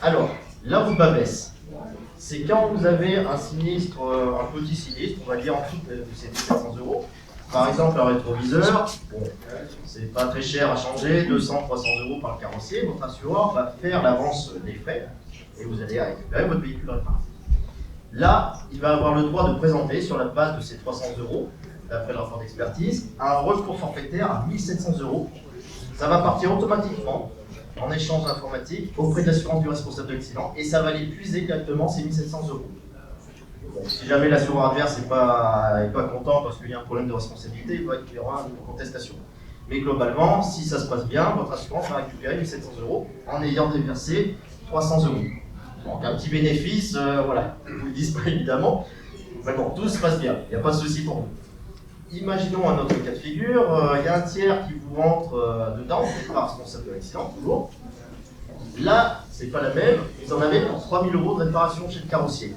Alors, là où le bas baisse, c'est quand vous avez un sinistre, un petit sinistre, on va dire en dessous de ces 700 euros. Par exemple, un rétroviseur, bon, c'est pas très cher à changer, 200-300 euros par le carrossier. Votre assureur va faire l'avance des frais et vous allez récupérer votre véhicule réparé. Là, il va avoir le droit de présenter, sur la base de ces 300 euros, d'après le rapport d'expertise, un recours forfaitaire à 1700 euros. Ça va partir automatiquement en échange informatique auprès de l'assurance du responsable de l'accident et ça va aller puiser directement ces 1700 euros. Bon, si jamais l'assureur adverse n'est pas content parce qu'il y a un problème de responsabilité, il y aura une contestation. Mais globalement, si ça se passe bien, votre assurance va récupérer 1700 euros en ayant déversé 300 euros. Donc un petit bénéfice, voilà, je ne vous le dis pas évidemment, mais bon, tout se passe bien, il n'y a pas de souci pour vous. Imaginons un autre cas de figure, il y a un tiers qui vous rentre dedans, vous n'êtes pas responsable de l'accident, toujours. Là, c'est pas la même, vous en avez pour 3000 euros de réparation chez le carrossier.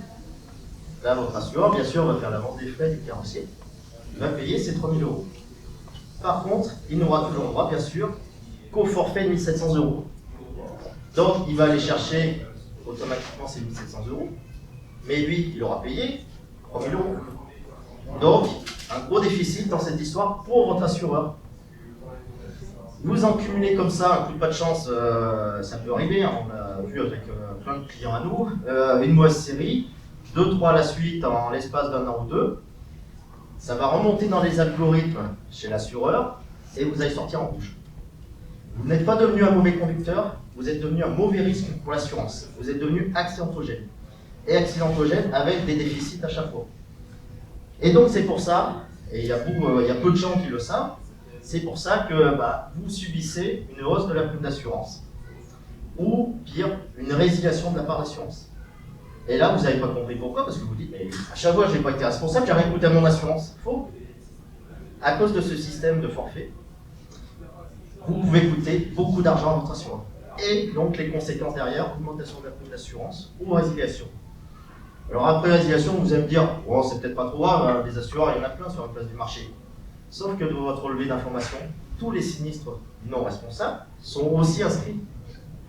Là, votre assureur, bien sûr, va faire l'avance des frais du carrossier, il va payer ces 3000 euros. Par contre, il n'aura toujours droit, bien sûr, qu'au forfait de 1700 euros. Donc, il va aller chercher automatiquement ces 1700 euros, mais lui, il aura payé 3000 euros. Donc, un gros déficit dans cette histoire pour votre assureur. Vous en cumulez comme ça, un coup de pas de chance, ça peut arriver, hein, on l'a vu avec plein de clients à nous, une mauvaise série, 2-3 à la suite en l'espace d'un an ou deux, ça va remonter dans les algorithmes chez l'assureur et vous allez sortir en rouge. Vous n'êtes pas devenu un mauvais conducteur, vous êtes devenu un mauvais risque pour l'assurance. Vous êtes devenu accidentogène. Et accidentogène avec des déficits à chaque fois. Et donc c'est pour ça, et il y a peu de gens qui le savent, c'est pour ça que vous subissez une hausse de la prime d'assurance. Ou pire, une résiliation de la part d'assurance. Et là, vous n'avez pas compris pourquoi, parce que vous dites, mais à chaque fois, je n'ai pas été responsable, j'ai rien coûté à mon assurance. Faux. À cause de ce système de forfait, vous pouvez coûter beaucoup d'argent à votre assureur. Et donc les conséquences derrière, augmentation de la prime d'assurance ou résiliation. Alors après résiliation, vous allez me dire, oh, c'est peut-être pas trop grave, des assureurs, il y en a plein sur la place du marché. Sauf que dans votre relevé d'information, tous les sinistres non responsables sont aussi inscrits,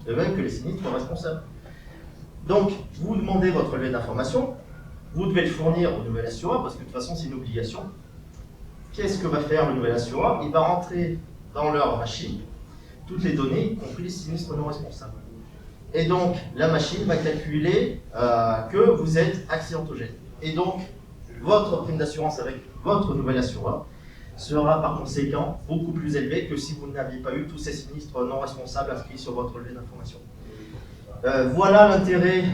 de même que les sinistres responsables. Donc, vous demandez votre relevé d'information, vous devez le fournir au nouvel assureur, parce que de toute façon, c'est une obligation. Qu'est-ce que va faire le nouvel assureur? Il va rentrer dans leur machine toutes les données, y compris les sinistres non responsables. Et donc, la machine va calculer que vous êtes accidentogène. Et donc, votre prime d'assurance avec votre nouvel assureur sera par conséquent beaucoup plus élevée que si vous n'aviez pas eu tous ces sinistres non responsables inscrits sur votre relevé d'information. Voilà l'intérêt,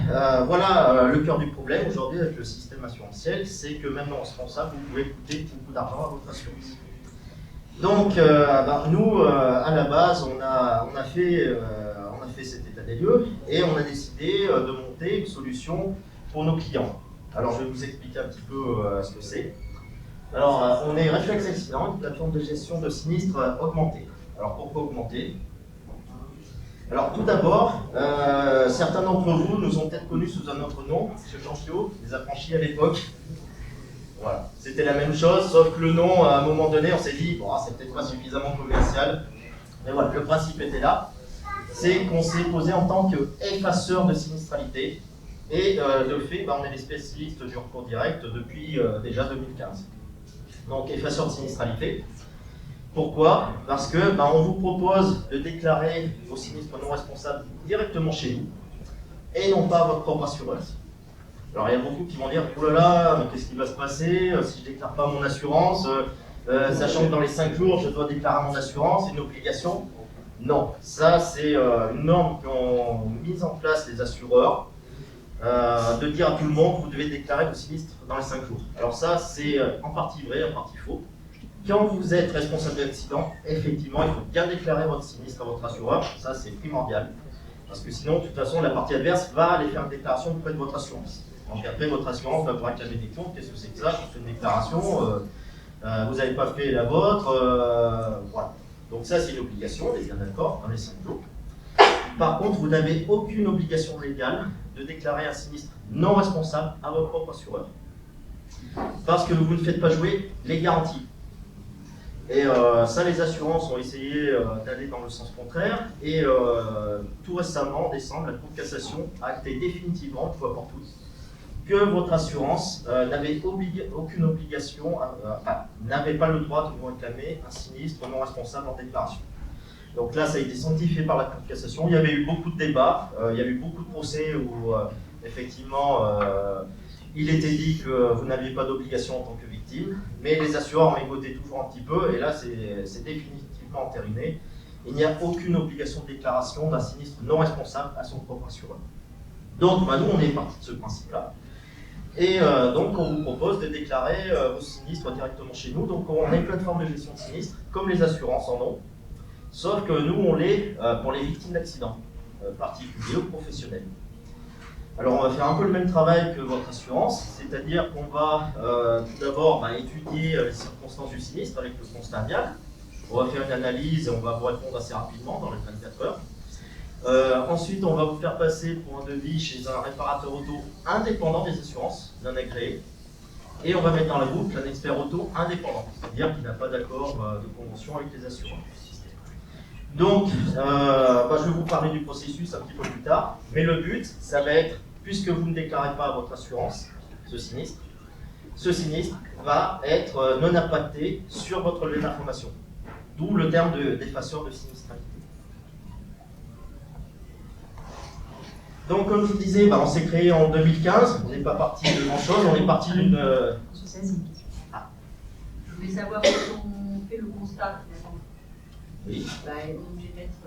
voilà le cœur du problème aujourd'hui avec le système assurantiel, c'est que même non responsable, vous pouvez coûter beaucoup d'argent à votre assurance. Donc, nous, à la base, on a fait cet état des lieux et on a décidé de monter une solution pour nos clients. Alors, je vais vous expliquer un petit peu ce que c'est. Alors, on est Reflex Accident, une plateforme de gestion de sinistres augmentée. Alors, pourquoi augmentée? Alors, tout d'abord, certains d'entre vous nous ont peut-être connus sous un autre nom, M. Jean-Pio, les affranchis à l'époque. Voilà, c'était la même chose, sauf que le nom, à un moment donné, on s'est dit, bon, c'est peut-être pas suffisamment commercial. Mais voilà, le principe était là. C'est qu'on s'est posé en tant qu'effaceur de sinistralité. Et de fait, on est les spécialistes du recours direct depuis déjà 2015. Donc, effaceur de sinistralité. Pourquoi? Parce que on vous propose de déclarer vos sinistres non responsables directement chez nous et non pas à votre propre assureuse. Alors il y a beaucoup qui vont dire « Oh là là, mais qu'est-ce qui va se passer si je ne déclare pas mon assurance sachant que dans les 5 jours, je dois déclarer mon assurance, c'est une obligation ?» Non, ça c'est une norme qu'ont mise en place les assureurs, de dire à tout le monde « Vous devez déclarer vos sinistres dans les 5 jours ». Alors ça c'est en partie vrai, en partie faux. Quand vous êtes responsable d'accident, effectivement, il faut bien déclarer votre sinistre à votre assureur, ça c'est primordial. Parce que sinon, de toute façon, la partie adverse va aller faire une déclaration auprès de votre assurance. Donc après, votre assurance va vous réclamer des comptes, qu'est-ce que c'est que ça? Je fais une déclaration, vous n'avez pas fait la vôtre, voilà. Donc ça c'est une obligation, on est bien d'accord, dans les 5 jours. Par contre, vous n'avez aucune obligation légale de déclarer un sinistre non responsable à votre propre assureur. Parce que vous ne faites pas jouer les garanties. Et ça, les assurances ont essayé d'aller dans le sens contraire. Et tout récemment, en décembre, la Cour de cassation a acté définitivement, une fois pour toutes, que votre assurance n'avait aucune obligation, n'avait pas le droit de vous réclamer un sinistre non responsable en déclaration. Donc là, ça a été sanctifié par la Cour de cassation. Il y avait eu beaucoup de débats, il y a eu beaucoup de procès où, effectivement, il était dit que vous n'aviez pas d'obligation en tant que victime, mais les assureurs ont égoté toujours un petit peu, et là, c'est définitivement entériné. Il n'y a aucune obligation de déclaration d'un sinistre non responsable à son propre assureur. Donc, nous, on est parti de ce principe-là. Et donc, on vous propose de déclarer vos sinistres directement chez nous. Donc, on a une plateforme de gestion de sinistres, comme les assurances en ont, sauf que nous, on l'est pour les victimes d'accidents, particuliers ou professionnels. Alors, on va faire un peu le même travail que votre assurance, c'est-à-dire qu'on va tout d'abord étudier les circonstances du sinistre avec le constat amiable. On va faire une analyse et on va vous répondre assez rapidement, dans les 24 heures. Ensuite, on va vous faire passer pour un devis chez un réparateur auto indépendant des assurances, non agréé. Et on va mettre dans la boucle un expert auto indépendant, c'est-à-dire qu'il n'a pas d'accord de convention avec les assureurs. Donc, je vais vous parler du processus un petit peu plus tard, mais le but, ça va être, puisque vous ne déclarez pas à votre assurance ce sinistre va être non impacté sur votre relevé d'information, d'où le terme d'effaceur de sinistralité. Donc, comme je vous disais, on s'est créé en 2015, on n'est pas parti de grand-chose, on est parti d'une... Je voulais savoir quand on fait le constat, finalement. Oui. On est obligé de mettre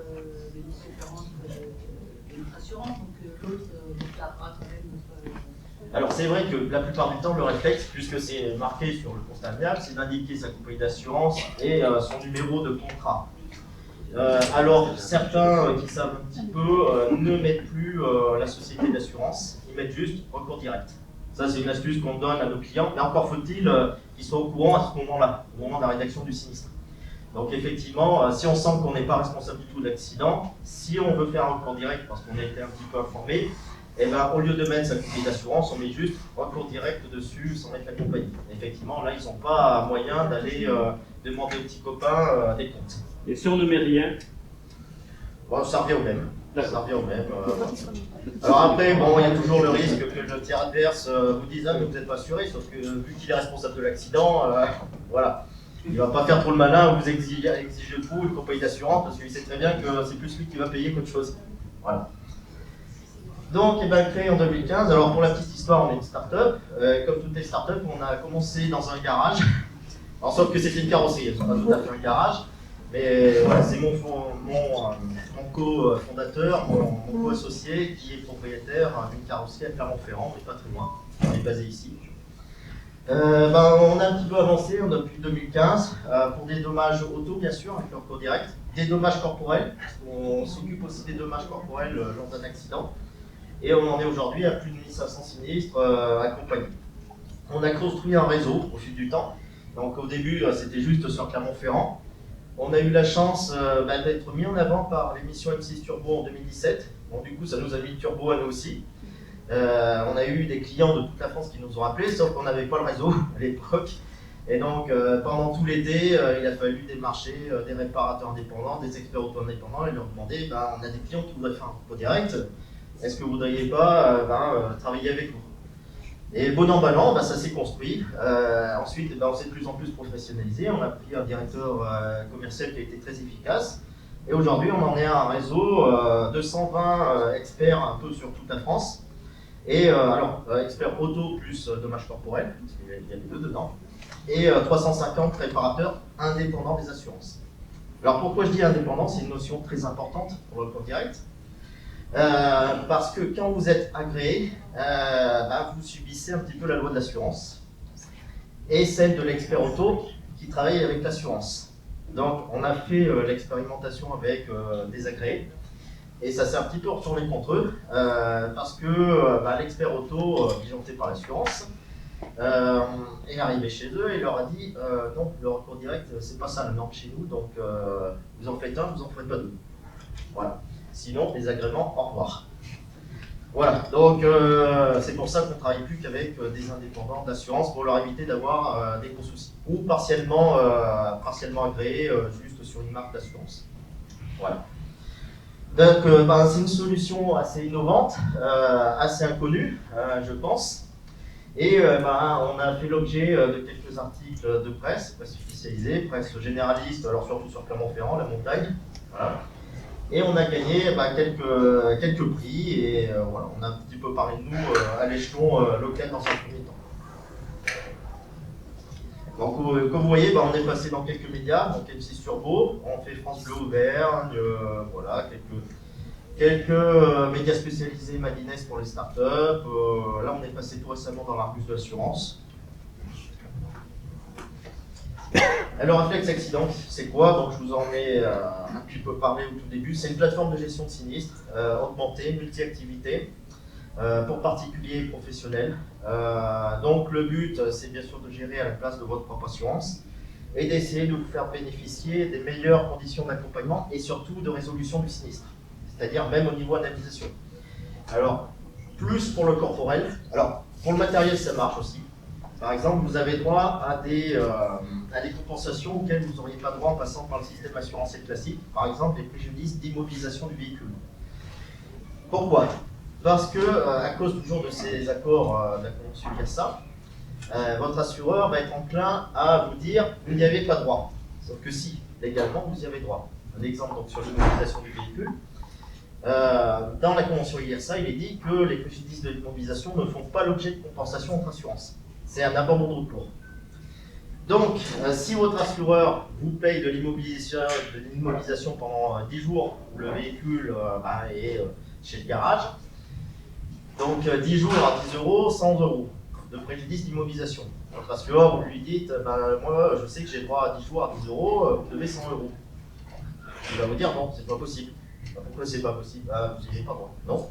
une préférence de notre assurance, donc l'autre déclarera quand même notre... Alors c'est vrai que la plupart du temps, le réflexe, puisque c'est marqué sur le constat amiable, c'est d'indiquer sa compagnie d'assurance et son numéro de contrat. Alors certains qui savent un petit peu ne mettent plus la société d'assurance, ils mettent juste recours direct. Ça c'est une astuce qu'on donne à nos clients, mais encore faut-il qu'ils soient au courant à ce moment-là, au moment de la rédaction du sinistre. Donc effectivement, si on sent qu'on n'est pas responsable du tout de l'accident, si on veut faire un recours direct parce qu'on a été un petit peu informé, au lieu de mettre sa compagnie d'assurance, on met juste recours direct dessus sans mettre la compagnie. Effectivement, là, ils n'ont pas moyen d'aller demander aux petits copains des comptes. Et si on ne met rien? Ça revient au même. Ça revient au même. Alors après, il y a toujours le risque que le tiers adverse vous dise « Ah, mais vous n'êtes pas assuré », sauf que vu qu'il est responsable de l'accident, voilà. Il ne va pas faire trop le malin ou vous exiger tout une compagnie d'assurance parce qu'il sait très bien que c'est plus lui qui va payer qu'autre chose. Voilà. Donc, créé en 2015. Alors, pour la petite histoire, on est une start-up. Comme toutes les start-up, on a commencé dans un garage. Alors, sauf que c'était une carrosserie, c'est pas tout à fait un garage. Mais voilà, c'est mon co-fondateur, mon co-associé qui est propriétaire d'une carrosserie à Clermont-Ferrand, mais pas très loin. On est basé ici. On a un petit peu avancé, on a depuis 2015, pour des dommages auto bien sûr, avec le recours direct, des dommages corporels, on s'occupe aussi des dommages corporels lors d'un accident, et on en est aujourd'hui à plus de 1500 sinistres accompagnés. On a construit un réseau au fil du temps, donc au début c'était juste sur Clermont-Ferrand. On a eu la chance d'être mis en avant par l'émission M6 Turbo en 2017, donc du coup ça nous a mis le turbo à nous aussi. On a eu des clients de toute la France qui nous ont appelés, sauf qu'on n'avait pas le réseau à l'époque. Et donc, pendant tout l'été, il a fallu démarcher des réparateurs indépendants, des experts auto indépendants et leur demander on a des clients qui voudraient faire un recours direct, est-ce que vous ne voudriez pas travailler avec nous? Et bon an, ça s'est construit. Ensuite, on s'est de plus en plus professionnalisé. On a pris un directeur commercial qui a été très efficace. Et aujourd'hui, on en est à un réseau de 120 experts un peu sur toute la France. Et expert auto plus dommages corporels, parce qu'il y a les deux dedans, et 350 réparateurs indépendants des assurances. Alors pourquoi je dis indépendant? C'est une notion très importante pour le recours direct, parce que quand vous êtes agréé, vous subissez un petit peu la loi de l'assurance, et celle de l'expert auto qui travaille avec l'assurance. Donc on a fait l'expérimentation avec des agréés, et ça s'est un petit peu retourné contre eux, parce que l'expert auto, diligenté par l'assurance, est arrivé chez eux et leur a dit non, le recours direct, c'est pas ça la norme chez nous, donc vous en faites un, vous en faites pas deux. Voilà. Sinon, les agréments, au revoir. Voilà, donc c'est pour ça qu'on ne travaille plus qu'avec des indépendants d'assurance pour leur éviter d'avoir des gros soucis. Ou partiellement agréés juste sur une marque d'assurance. Voilà. Donc c'est une solution assez innovante, assez inconnue, je pense. Et on a fait l'objet de quelques articles de presse spécialisée, presse généraliste, alors surtout sur Clermont-Ferrand, la montagne. Voilà. Et on a gagné quelques prix et voilà, on a un petit peu parlé de nous à l'échelon local dans un premier temps. Donc comme vous voyez, on est passé dans quelques médias, donc M6 Turbo, on fait France Bleu Auvergne, voilà, quelques médias spécialisés Madines pour les startups. Là on est passé tout récemment dans l'Argus de l'assurance. Alors Reflex Accident, c'est quoi? Donc je vous en ai un petit peu parlé au tout début. C'est une plateforme de gestion de sinistres augmentée, multi-activité, pour particuliers et professionnels. Donc le but, c'est bien sûr de gérer à la place de votre propre assurance et d'essayer de vous faire bénéficier des meilleures conditions d'accompagnement et surtout de résolution du sinistre, c'est-à-dire même au niveau indemnisation. Alors, plus pour le corporel. Alors, pour le matériel, ça marche aussi. Par exemple, vous avez droit à des compensations auxquelles vous n'auriez pas droit en passant par le système assurantiel classique. Par exemple, les préjudices d'immobilisation du véhicule. Pourquoi? Parce que, à cause toujours de ces accords de la convention IASA, votre assureur va être enclin à vous dire vous n'y avez pas droit. Sauf que si, légalement, vous y avez droit. Un exemple donc, sur l'immobilisation du véhicule. Dans la convention IASA, il est dit que les préjudices de l'immobilisation ne font pas l'objet de compensation entre assurances. C'est un abandon de recours. Donc, si votre assureur vous paye de l'immobilisation pendant 10 jours où le véhicule est chez le garage, donc 10 jours à 10 euros, 100 euros de préjudice d'immobilisation. Votre assureur, vous lui dites, moi je sais que j'ai droit à 10 jours à 10 euros, vous devez 100 euros. Il va vous dire non, c'est pas possible. Pourquoi c'est pas possible? Vous n'y avez pas droit. Non.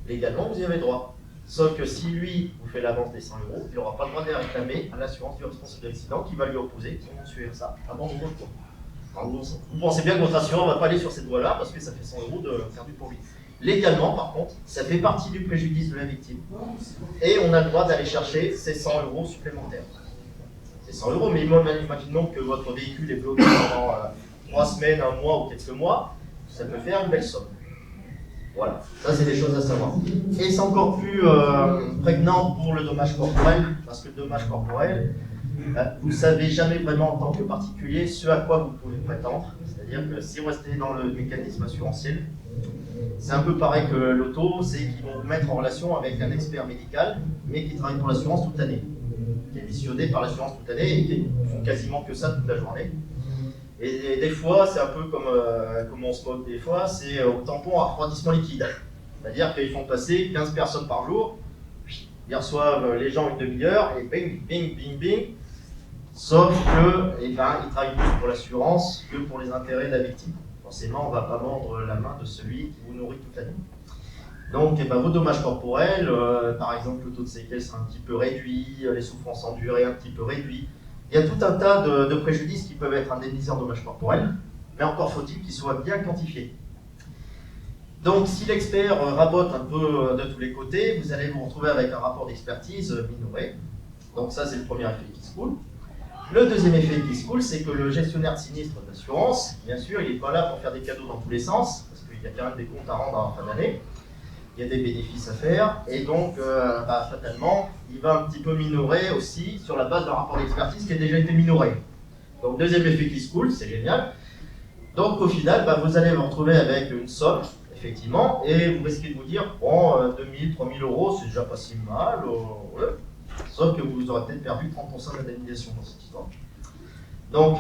Légalement, vous y avez droit. Sauf que si lui vous fait l'avance des 100 euros, il n'aura pas le droit de les réclamer à l'assurance du responsable d'accident qui va lui opposer son mensuel ça avant de recours. Vous pensez bien que votre assureur ne va pas aller sur cette voie-là parce que ça fait 100 euros de perdu pour lui. Légalement, par contre, ça fait partie du préjudice de la victime. Et on a le droit d'aller chercher ces 100 euros supplémentaires. C'est 100 euros, mais imaginons que votre véhicule est bloqué pendant 3 semaines, 1 mois ou quelques mois, ça peut faire une belle somme. Voilà, ça c'est des choses à savoir. Et c'est encore plus prégnant pour le dommage corporel, parce que le dommage corporel, vous ne savez jamais vraiment en tant que particulier ce à quoi vous pouvez prétendre. C'est-à-dire que si vous restez dans le mécanisme assurantiel, c'est un peu pareil que l'auto, c'est qu'ils vont vous mettre en relation avec un expert médical, mais qui travaille pour l'assurance toute l'année, qui est missionné par l'assurance toute l'année et qui font quasiment que ça toute la journée. Et des fois, c'est un peu comme on se moque des fois, c'est au tampon à refroidissement liquide. C'est-à-dire qu'ils font passer 15 personnes par jour, ils reçoivent les gens une demi-heure et bing, bing, bing, bing. Sauf que, ils travaillent plus pour l'assurance que pour les intérêts de la victime. Forcément, on ne va pas vendre la main de celui qui vous nourrit toute l'année. Donc, vos dommages corporels, par exemple, le taux de séquelles sera un petit peu réduit, les souffrances endurées un petit peu réduites. Il y a tout un tas de préjudices qui peuvent être indemnisés en dommages corporels, mais encore faut-il qu'ils soient bien quantifiés. Donc, si l'expert rabote un peu de tous les côtés, vous allez vous retrouver avec un rapport d'expertise minoré. Donc ça, c'est le premier effet qui se coule. Le deuxième effet qui se coule, c'est que le gestionnaire de sinistre d'assurance, bien sûr, il n'est pas là pour faire des cadeaux dans tous les sens, parce qu'il y a quand même des comptes à rendre en fin d'année. Il y a des bénéfices à faire, et donc, fatalement, il va un petit peu minorer aussi sur la base d'un rapport d'expertise qui a déjà été minoré. Donc, deuxième effet qui se coule, c'est génial. Donc, au final, vous allez vous retrouver avec une somme, effectivement, et vous risquez de vous dire, bon, 2000, 3000 euros, c'est déjà pas si mal, ouais. Sauf que vous aurez peut-être perdu 30% d'indemnisation dans cette histoire. Donc,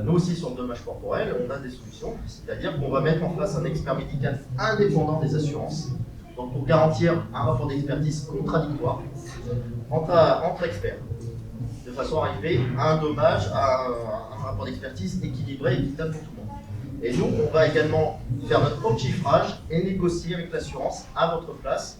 nous aussi, sur le dommage corporel, on a des solutions, c'est-à-dire qu'on va mettre en place un expert médical indépendant des assurances, donc pour garantir un rapport d'expertise contradictoire entre experts, de façon à arriver à un dommage, à un rapport d'expertise équilibré et équitable pour tout le monde. Et nous, on va également faire notre propre chiffrage et négocier avec l'assurance à votre place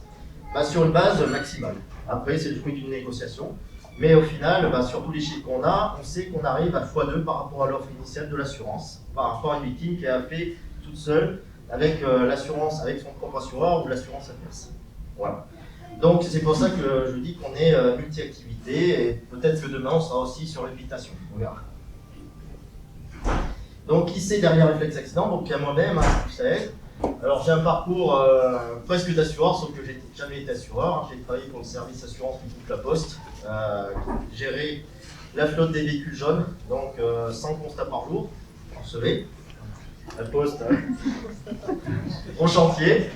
sur une base maximale. Après, c'est le fruit d'une négociation. Mais au final, sur tous les chiffres qu'on a, on sait qu'on arrive à x2 par rapport à l'offre initiale de l'assurance, par rapport à une victime qui a fait toute seule avec l'assurance, avec son propre assureur ou l'assurance adverse. Voilà. Donc c'est pour ça que je dis qu'on est multi-activité et peut-être que demain on sera aussi sur l'habitation. On verra. Donc qui c'est derrière Reflex Accident? Donc il y a moi-même, vous savez. Alors j'ai un parcours presque d'assureur, sauf que j'ai jamais été assureur. Hein. J'ai travaillé pour le service assurance du groupe La Poste, géré la flotte des véhicules jaunes, donc 100 constats par jour, vous recevez. La Poste, au chantier.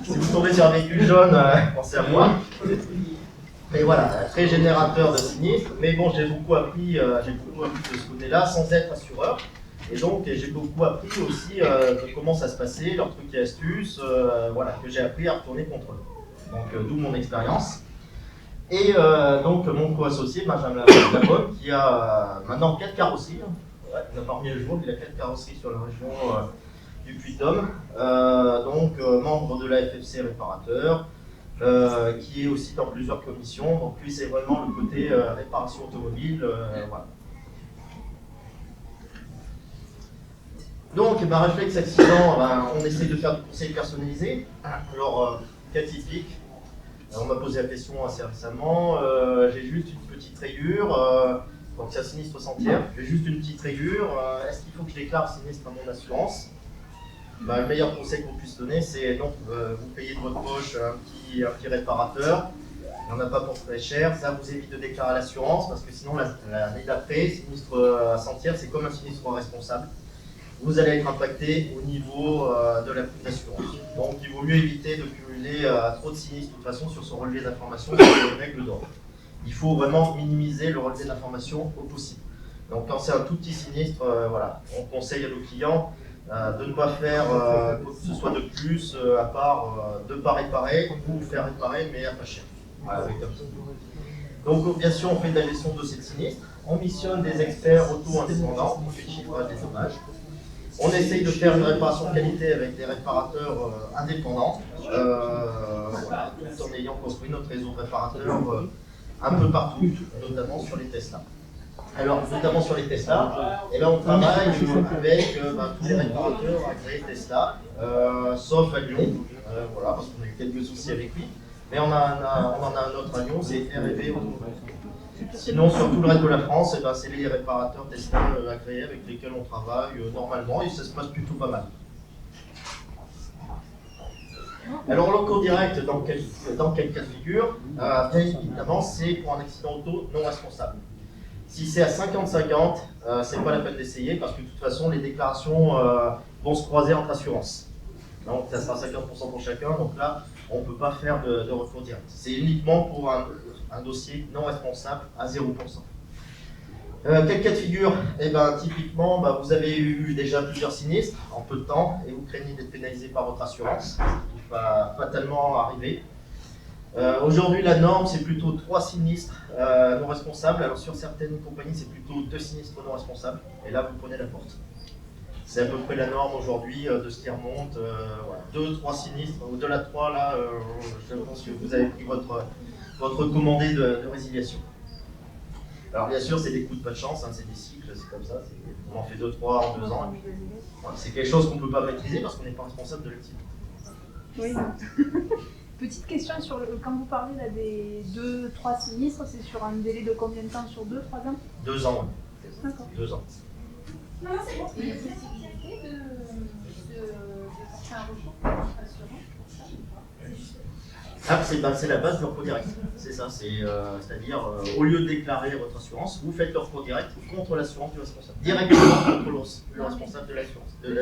Si vous tombez sur un véhicule jaune, pensez à moi. Mais voilà, très générateur de sinistres. Mais bon, j'ai beaucoup appris de ce côté-là sans être assureur. Et donc, j'ai beaucoup appris aussi de comment ça se passait, leurs trucs et astuces, voilà, que j'ai appris à retourner contre eux. Donc, d'où mon expérience. Et donc, mon co-associé, Benjamin Labonne, qui a maintenant 4 carrosseries. Ouais, il n'a pas remis le jour, il a 4 carrosseries sur la région du Puy-de-Dôme. Donc, membre de la FFC Réparateur, qui est aussi dans plusieurs commissions. Donc, lui, c'est vraiment le côté réparation automobile. Voilà. Donc, Reflex Accident, on essaie de faire du conseil personnalisé. Alors, cas typique, on m'a posé la question assez récemment, j'ai juste une petite rayure, donc c'est un sinistre sentière, j'ai juste une petite rayure, est-ce qu'il faut que je déclare le sinistre à mon assurance? Le meilleur conseil qu'on puisse donner, c'est non, vous payez de votre poche un petit réparateur, il n'y en a pas pour très cher, ça vous évite de déclarer à l'assurance, parce que sinon l'année d'après, sinistre sentière, c'est comme un sinistre responsable. Vous allez être impacté au niveau de la prime d'assurance. Donc il vaut mieux éviter de cumuler trop de sinistres de toute façon sur son relevé d'information sur les règles d'ordre. Il faut vraiment minimiser le relevé d'information au possible. Donc quand c'est un tout petit sinistre, voilà, on conseille à nos clients de ne pas faire quoi que ce soit de plus à part de ne pas réparer ou faire réparer mais à pas cher. Voilà, donc bien sûr on fait de la gestion de dossiers de sinistre, on missionne des experts auto-indépendants, on fait le chiffrage des dommages. On essaye de faire une réparation de qualité avec des réparateurs indépendants, voilà, tout en ayant construit notre réseau de réparateurs un peu partout, notamment sur les Tesla. Alors, notamment sur les Tesla, on travaille avec tous les réparateurs agréés Tesla, sauf à Lyon, voilà, parce qu'on a eu quelques soucis avec lui. Mais on en a un autre à Lyon, c'est R&V Automobile. Sinon, sur tout le reste de la France, c'est les réparateurs Tesla agréés avec lesquels on travaille normalement et ça se passe plutôt pas mal. Alors, locaux direct, dans quel cas de figure? Bien évidemment, c'est pour un accident auto non responsable. Si c'est à 50-50, c'est pas la peine d'essayer parce que de toute façon, les déclarations vont se croiser entre assurances. Donc, ça sera 50% pour chacun, donc là, on ne peut pas faire de recours direct. C'est uniquement pour un dossier non responsable à 0%. Quel cas de figure? Typiquement, vous avez eu déjà plusieurs sinistres en peu de temps et vous craignez d'être pénalisé par votre assurance, ce qui va fatalement arriver. Aujourd'hui, la norme, c'est plutôt 3 sinistres non responsables. Alors sur certaines compagnies, c'est plutôt 2 sinistres non responsables. Et là, vous prenez la porte. C'est à peu près la norme aujourd'hui de ce qui remonte. Voilà. 2-3 sinistres, au-delà de 3, là, je pense que vous avez pris votre commandé de résiliation. Alors bien sûr, c'est des coups de pas de chance, hein, c'est des cycles, c'est comme ça. On en fait 2-3 en 2 ans. Voilà, c'est quelque chose qu'on ne peut pas maîtriser parce qu'on n'est pas responsable de l'accident. Oui. Petite question sur quand vous parlez là, des 2-3 sinistres, c'est sur un délai de combien de temps? Sur 2-3 ans? 2 ans, oui. D'accord. 2 ans. Non, c'est bon. Il y a une possibilité de porter un recours pour notre assurance pour ça ou pas? C'est la base du recours direct. C'est ça, c'est-à-dire au lieu de déclarer votre assurance, vous faites le recours direct contre l'assurance du responsable. Directement contre le responsable de l'assurance. De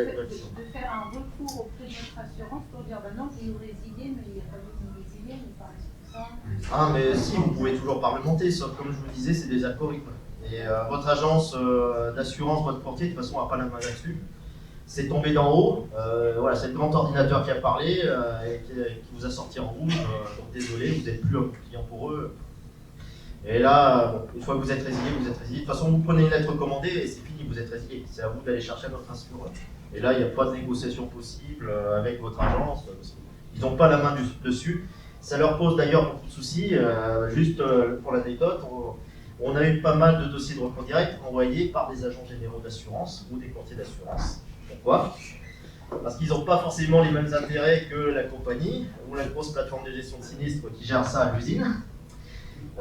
faire un recours auprès de notre assurance pour dire non, vous nous résiliez, mais il n'y a pas de nous résilier, nous pas responsable. Ah, mais si, vous pouvez toujours parlementer, sauf comme je vous disais, c'est des algorithmes. Et votre agence d'assurance, votre courtier, de toute façon, n'a pas la main là-dessus. C'est tombé d'en haut, voilà, c'est le grand ordinateur qui a parlé et qui vous a sorti en rouge, donc désolé, vous n'êtes plus un client pour eux. Et là, une fois que vous êtes résilié, vous êtes résilié. De toute façon, vous prenez une lettre commandée et c'est fini, vous êtes résilié. C'est à vous d'aller chercher votre assureur. Et là, il n'y a pas de négociation possible avec votre agence, ils n'ont pas la main dessus. Ça leur pose d'ailleurs beaucoup de soucis. Juste pour l'anecdote, on a eu pas mal de dossiers de recours direct envoyés par des agents généraux d'assurance ou des courtiers d'assurance. Pourquoi? parce qu'ils n'ont pas forcément les mêmes intérêts que la compagnie ou la grosse plateforme de gestion de sinistre qui gère ça à l'usine.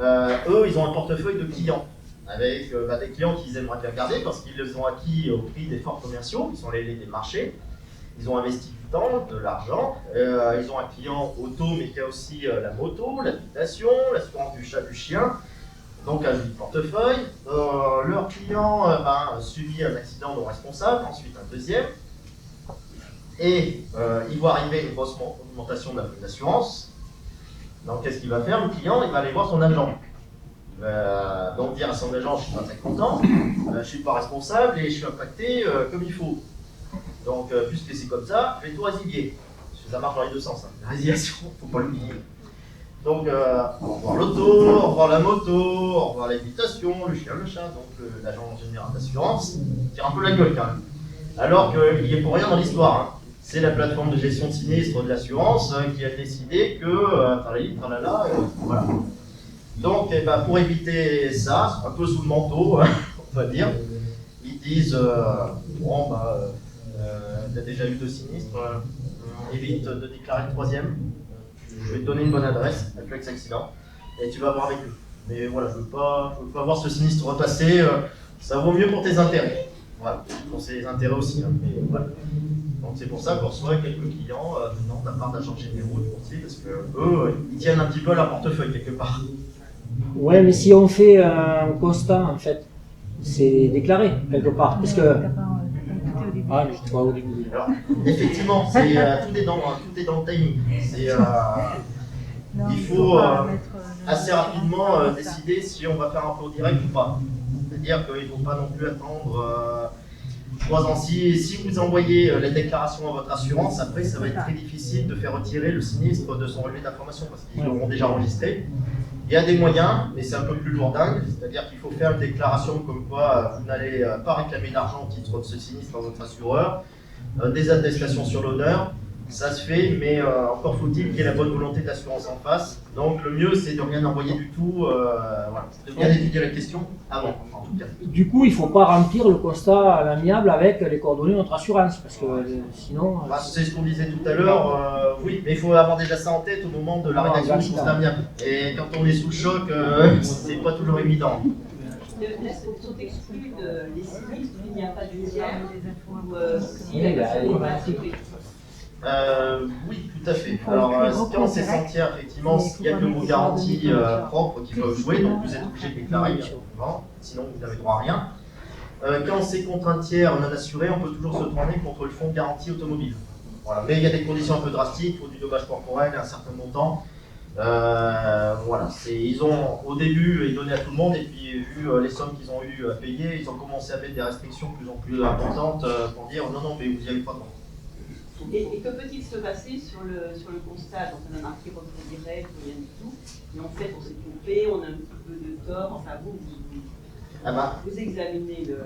Eux, ils ont un portefeuille de clients, avec des clients qu'ils aimeraient bien garder parce qu'ils les ont acquis au prix d'efforts commerciaux, qui sont les des marchés. Ils ont investi du temps, de l'argent. Ils ont un client auto, mais qui a aussi la moto, l'habitation, l'assurance du chat, du chien. Donc un vide portefeuille. Leur client subit un accident non responsable, ensuite un deuxième. Et il voit arriver une grosse augmentation de la prime d'assurance. Donc qu'est-ce qu'il va faire? Le client, il va aller voir son agent. Donc dire à son agent, je ne suis pas très content, je ne suis pas responsable et je suis impacté comme il faut. Donc puisque c'est comme ça, je vais tout résilier. Parce que ça marche dans les deux sens. Hein. La résiliation, il ne faut pas l'oublier. Donc au revoir l'auto, au revoir la moto, au revoir l'habitation, le chien, le chat, donc l'agent général d'assurance, tire un peu la gueule quand même. Alors qu'il n'y est pour rien dans l'histoire. Hein. C'est la plateforme de gestion de sinistre de l'assurance qui a décidé que tralala, voilà. Donc pour éviter ça, un peu sous le manteau, on va dire, ils disent tu as déjà eu 2 sinistres, évite de déclarer le 3e. Je vais te donner une bonne adresse avec l'ex-accident et tu vas voir avec eux. Mais voilà, je veux pas voir ce sinistre repasser, ça vaut mieux pour tes intérêts. Voilà, pour ses intérêts aussi. Hein, mais voilà. Donc c'est pour ça qu'on reçoit quelques clients venant de la part d'agents généraux de courtier parce que eux, ils tiennent un petit peu à leur portefeuille quelque part. Ouais, mais si on fait un constat, en fait, c'est déclaré quelque part. Parce que. Ah, mais je te vois au début. Alors, effectivement, tout est dans le timing. Il faut assez rapidement décider si on va faire un tour direct ou pas. C'est-à-dire qu'il ne faut pas non plus attendre 3 ans. Si vous envoyez la déclaration à votre assurance, après ça va être très difficile de faire retirer le sinistre de son relevé d'information parce qu'ils l'auront déjà enregistré. Il y a des moyens, mais c'est un peu plus lourdingue, c'est-à-dire qu'il faut faire une déclaration comme quoi vous n'allez pas réclamer d'argent au titre de ce sinistre à votre assureur, des attestations sur l'honneur, ça se fait, mais encore faut-il qu'il y ait la bonne volonté de l'assurance en face. Donc le mieux c'est de rien envoyer du tout, voilà, de bien étudier la question avant, en tout cas. Du coup, il ne faut pas remplir le constat à l'amiable avec les coordonnées de notre assurance, parce que sinon... c'est ce qu'on disait tout à l'heure, oui, mais il faut avoir déjà ça en tête au moment de la rédaction du constat amiable. Et quand on est sous le choc, c'est pas toujours évident. Sont exclus les sinistres, il n'y a pas de tiers, ou si la personne n'est pas assurée. Oui, tout à fait. Alors, quand c'est sans-tiers, effectivement, il n'y a que vos garanties propres qui peuvent jouer, donc vous êtes obligé de déclarer, sinon vous n'avez droit à rien. Quand c'est contre un tiers non assuré, on peut toujours se tourner contre le fonds de garantie automobile. Voilà. Mais il y a des conditions un peu drastiques, pour du dommage corporel à un certain montant. Voilà. Ils ont, au début, ils donnaient à tout le monde, et puis vu les sommes qu'ils ont eu à payer, ils ont commencé à mettre des restrictions de plus en plus importantes pour dire non, mais vous n'y allez pas droit. Et que peut-il se passer sur le constat? Donc on a marqué retrait direct, rien du tout, et en fait on s'est trompé, on a un petit peu de tort, enfin vous examinez le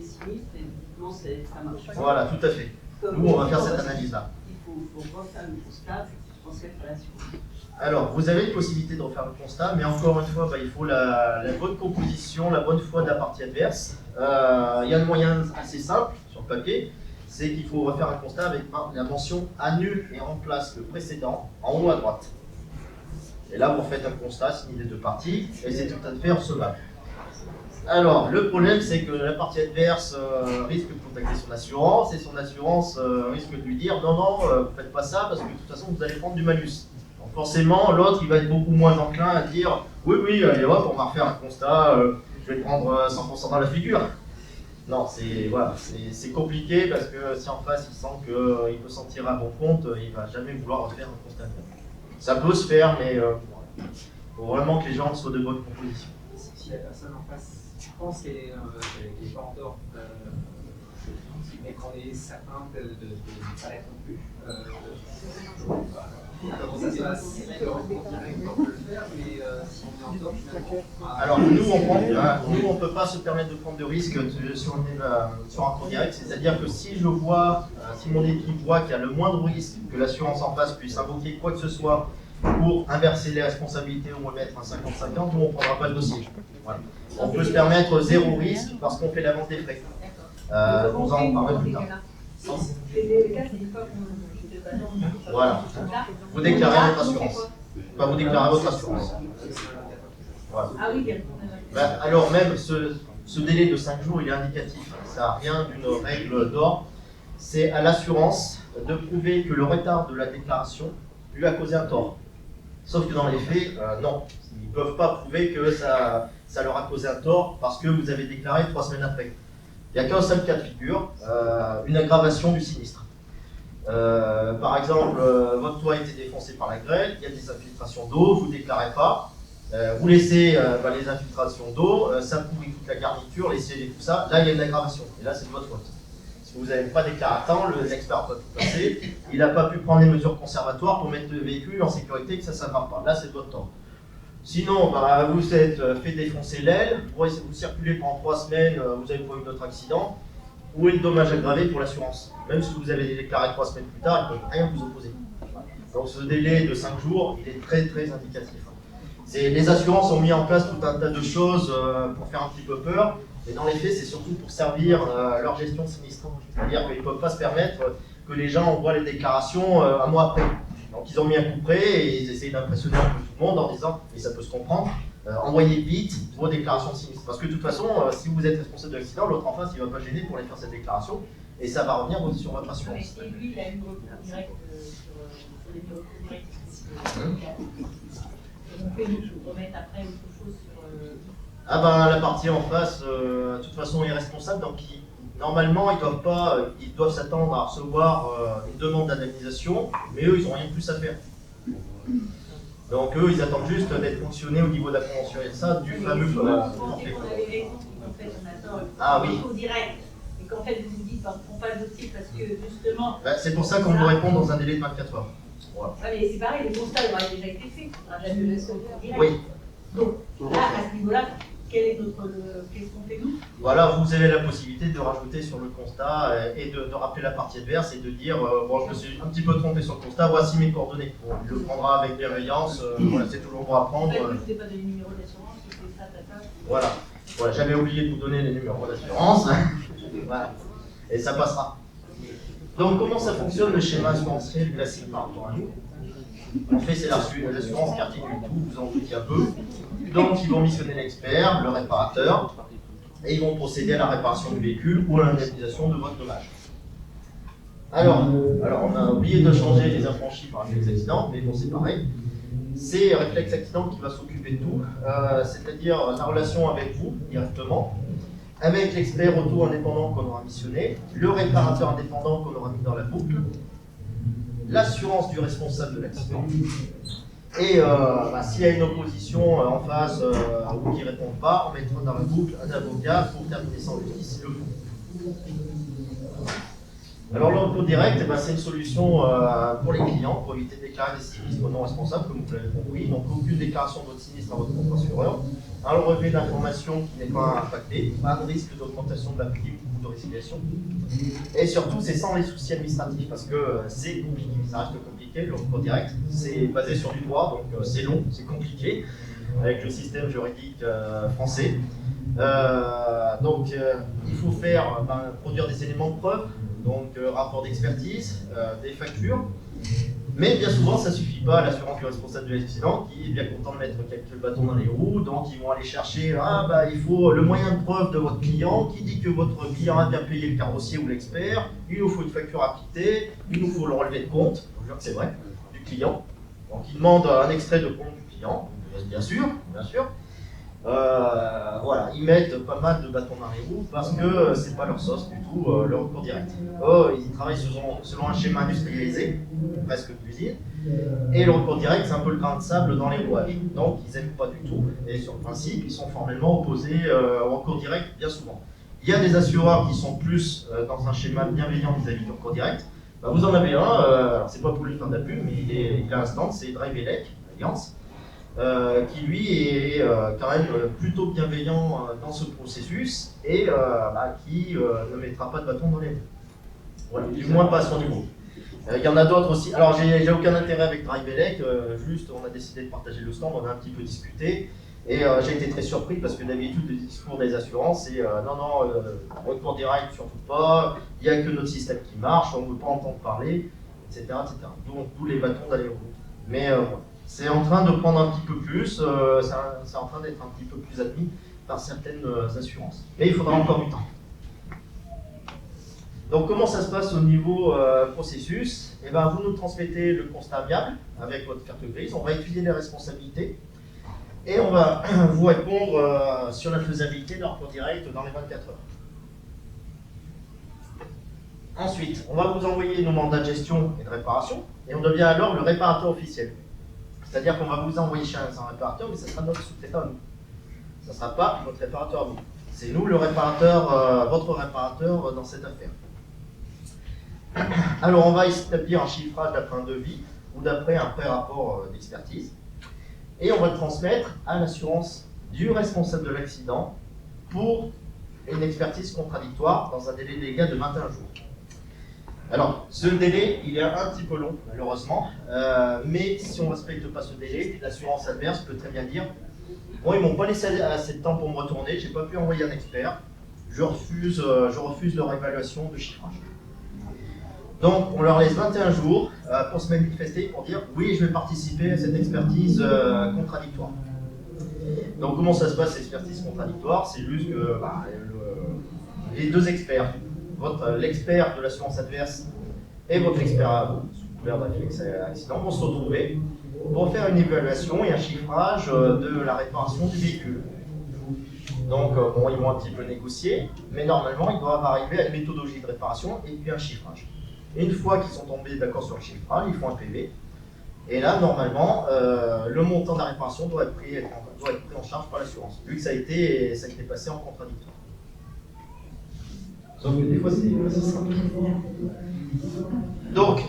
sinistre et effectivement ça marche pas. Voilà, tout à fait. Nous on va faire cette analyse-là. Il faut refaire le constat, transmettre à l'assurance. Alors, vous avez une possibilité de refaire le constat, mais encore une fois, il faut la bonne composition, la bonne foi de la partie adverse. Il y a un moyen assez simple sur le papier, c'est qu'il faut refaire un constat avec la mention annule et remplace le précédent en haut à droite. Et là, vous faites un constat signé des deux parties et c'est tout à fait recevable. Alors, le problème, c'est que la partie adverse risque de contacter son assurance et son assurance risque de lui dire non, vous faites pas ça parce que de toute façon, vous allez prendre du malus. Donc forcément, l'autre, il va être beaucoup moins enclin à dire oui, allez hop, on va refaire un constat, je vais prendre 100% dans la figure. Non, c'est compliqué parce que si en face il sent qu'il peut s'en tirer à bon compte, il ne va jamais vouloir refaire un constat. Ça peut se faire, mais il faut vraiment que les gens soient de bonnes propositions. Si la personne en face pense qu'elle n'est pas en tort, mais qu'on est certain de ne pas l'être non plus, comment ça se passe? On peut le faire, mais si on est en tort, finalement. Alors nous on ne peut pas se permettre de prendre de risques sur un cours direct, c'est-à-dire que si je vois, si mon équipe voit qu'il y a le moindre risque que l'assurance en face puisse invoquer quoi que ce soit pour inverser les responsabilités ou remettre un 50-50, nous on ne prendra pas le dossier. Voilà. On peut se permettre 0 risque parce qu'on fait l'avance des frais. On en parlera plus tard. Voilà. Vous déclarez votre assurance. Enfin, vous déclarez votre assurance. Voilà. Ah oui, bien. Ben, alors même ce délai de 5 jours, il est indicatif. Ça n'a rien d'une règle d'or. C'est à l'assurance de prouver que le retard de la déclaration lui a causé un tort. Sauf que dans les faits, non. Ils ne peuvent pas prouver que ça leur a causé un tort parce que vous avez déclaré 3 semaines après. Il n'y a qu'un seul cas de figure, une aggravation du sinistre. Par exemple, votre toit a été défoncé par la grêle, il y a des infiltrations d'eau, vous ne déclarez pas. Vous laissez les infiltrations d'eau, ça pourrit toute la garniture, les ciels et tout ça. Là, il y a une aggravation. Et là, c'est de votre faute. Si vous n'avez pas déclaré à temps, l'expert n'a pas tout passé. Il n'a pas pu prendre les mesures conservatoires pour mettre le véhicule en sécurité, que ça ne va pas. Là, c'est de votre tort. Sinon, vous êtes fait défoncer l'aile, vous circulez pendant 3 semaines, vous avez pas eu d'autres accidents, ou un dommage aggravé pour l'assurance. Même si vous avez déclaré 3 semaines plus tard, ils ne peuvent rien vous opposer. Donc ce délai de 5 jours, il est très très indicatif. Les assurances ont mis en place tout un tas de choses pour faire un petit peu peur, mais dans les faits, c'est surtout pour servir leur gestion de sinistre. C'est-à-dire qu'ils ne peuvent pas se permettre que les gens envoient les déclarations un mois après. Donc ils ont mis un coup près et ils essayent d'impressionner un peu tout le monde en disant, et ça peut se comprendre, envoyez vite vos déclarations de sinistre. Parce que de toute façon, si vous êtes responsable de l'accident, l'autre en face, il ne va pas gêner pour aller faire cette déclaration, et ça va revenir sur votre assurance. Et lui, il a eu recours direct sur les recours directs. On fait nous remettre après autre chose sur. La partie en face, de toute façon, est responsable, donc normalement, ils doivent s'attendre à recevoir une demande d'indemnisation, mais eux, ils n'ont rien de plus à faire. Donc eux, ils attendent juste d'être fonctionnés au niveau de la convention RSA du fameux forfait. Ah oui. Direct. Et qu'en fait, vous vous dites, on ne prend pas le dossier parce que justement. C'est pour ça qu'on vous répond dans un délai de 24 heures. Voilà. Ah, mais c'est pareil, le constat aura déjà été fait. Oui. Donc là, à ce niveau-là, qu'est-ce qu'on fait nous? Voilà, vous avez la possibilité de rajouter sur le constat et de rappeler la partie adverse et de dire bon, je me suis un petit peu trompé sur le constat, voici mes coordonnées. Bon, il le prendra avec bienveillance, voilà, c'est toujours bon à prendre. Je ne sais pas donner le numéro d'assurance, c'est ça, tata. Voilà, j'avais oublié de vous donner les numéros d'assurance. Voilà. Et ça passera. Donc, comment ça fonctionne le schéma assurantiel classique par rapport à nous? En fait, c'est l'assurance qui articule tout, vous en doutez un peu. Donc, ils vont missionner l'expert, le réparateur, et ils vont procéder à la réparation du véhicule ou à l'indemnisation de votre dommage. Alors, on a oublié de changer les affranchis par réflexe accident, mais bon, c'est pareil. C'est réflexe accident qui va s'occuper de tout, c'est-à-dire la relation avec vous directement, avec l'expert auto-indépendant qu'on aura missionné, le réparateur indépendant qu'on aura mis dans la boucle, l'assurance du responsable de l'accident. Et s'il y a une opposition en face ou qui ne répond pas, on mettra dans la boucle un avocat pour terminer ça en justice s'il le faut. Alors le recours direct, c'est une solution pour les clients pour éviter de déclarer des sinistres non responsables, comme vous l'avez compris. Donc aucune déclaration de votre sinistre à votre propre assureur, un relevé d'informations qui n'est pas impacté, pas de risque d'augmentation de la prime ou de résiliation. Et surtout, c'est sans les soucis administratifs parce que c'est compliqué, ça reste compliqué. Le recours direct, c'est basé sur du droit, donc c'est long, c'est compliqué avec le système juridique français. Il faut produire des éléments de preuve, donc rapport d'expertise, des factures. Mais bien souvent, ça ne suffit pas à l'assurance du responsable de l'accident qui est bien content de mettre quelques bâtons dans les roues, donc ils vont aller chercher il faut le moyen de preuve de votre client qui dit que votre client a bien payé le carrossier ou l'expert, il nous faut une facture à quitter, il nous faut le relevé de compte, je vous jure que c'est vrai, du client. Donc ils demandent un extrait de compte du client, bien sûr. Ils mettent pas mal de bâtons dans les roues parce que c'est pas leur sauce du tout, le recours direct. Ils travaillent selon un schéma industrialisé, presque d'usine, et le recours direct c'est un peu le grain de sable dans les rouages. Donc ils n'aiment pas du tout, et sur le principe ils sont formellement opposés au recours direct bien souvent. Il y a des assureurs qui sont plus dans un schéma bienveillant vis-à-vis du recours direct. Vous en avez un, alors c'est pas pour lui faire de la pub, mais il a un stand, c'est Drivelec, Alliance. Qui lui est quand même plutôt bienveillant dans ce processus et qui ne mettra pas de bâton dans les roues. Voilà, du moins pas à son niveau. Il y en a d'autres aussi. Alors j'ai aucun intérêt avec Drivelec, juste on a décidé de partager le stand, on a un petit peu discuté. Et j'ai été très surpris parce que d'habitude, le discours des assurances, c'est non, recours direct, surtout pas, il n'y a que notre système qui marche, on ne veut pas entendre parler, etc. D'où les bâtons d'aller au bout. Mais c'est en train de prendre un petit peu plus, c'est en train d'être un petit peu plus admis par certaines assurances. Mais il faudra encore du temps. Donc comment ça se passe au niveau processus? Eh ben, vous nous transmettez le constat amiable avec votre carte grise, on va étudier les responsabilités et on va vous répondre sur la faisabilité d'un recours direct dans les 24 heures. Ensuite, on va vous envoyer nos mandats de gestion et de réparation et on devient alors le réparateur officiel. C'est-à-dire qu'on va vous envoyer chez un réparateur, mais ce sera notre sous-traitant à nous. Ça ne sera pas votre réparateur à vous. C'est nous le réparateur, votre réparateur dans cette affaire. Alors on va établir un chiffrage d'après un devis ou d'après un pré-rapport d'expertise et on va le transmettre à l'assurance du responsable de l'accident pour une expertise contradictoire dans un délai légal de 21 jours. Alors ce délai il est un petit peu long malheureusement, mais si on ne respecte pas ce délai, l'assurance adverse peut très bien dire bon, ils ne m'ont pas laissé assez de temps pour me retourner, je n'ai pas pu envoyer un expert, je refuse leur évaluation de chiffrage. Donc, on leur laisse 21 jours pour se manifester, pour dire « oui, je vais participer à cette expertise contradictoire ». Donc, comment ça se passe, l'expertise contradictoire? C'est juste que les deux experts, l'expert de l'assurance adverse et votre expert à vous, sous couvert d'un accident, vont se retrouver pour faire une évaluation et un chiffrage de la réparation du véhicule. Donc, bon, ils vont un petit peu négocier, mais normalement, ils doivent arriver à une méthodologie de réparation et puis un chiffrage. Et une fois qu'ils sont tombés d'accord sur le chiffrage, ils font un PV. Et là, normalement, le montant de la réparation doit être pris en charge par l'assurance, vu que ça a été passé en contradictoire. Sauf que des fois, c'est simple. Donc,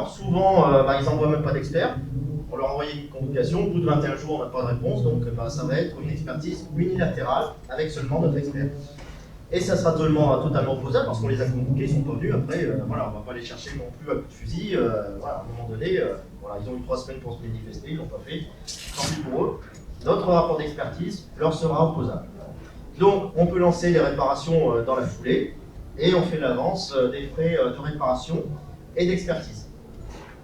souvent, ils n'envoient même pas d'expert. On leur envoie une convocation, au bout de 21 jours, on n'a pas de réponse, donc ça va être une expertise unilatérale avec seulement notre expert. Et ça sera totalement opposable parce qu'on les a convoqués, ils ne sont pas venus. Après, on ne va pas les chercher non plus à coup de fusil. À un moment donné, ils ont eu 3 semaines pour se manifester, ils ne l'ont pas fait. Tant pis pour eux. Notre rapport d'expertise leur sera opposable. Donc, on peut lancer les réparations dans la foulée et on fait l'avance des frais de réparation et d'expertise.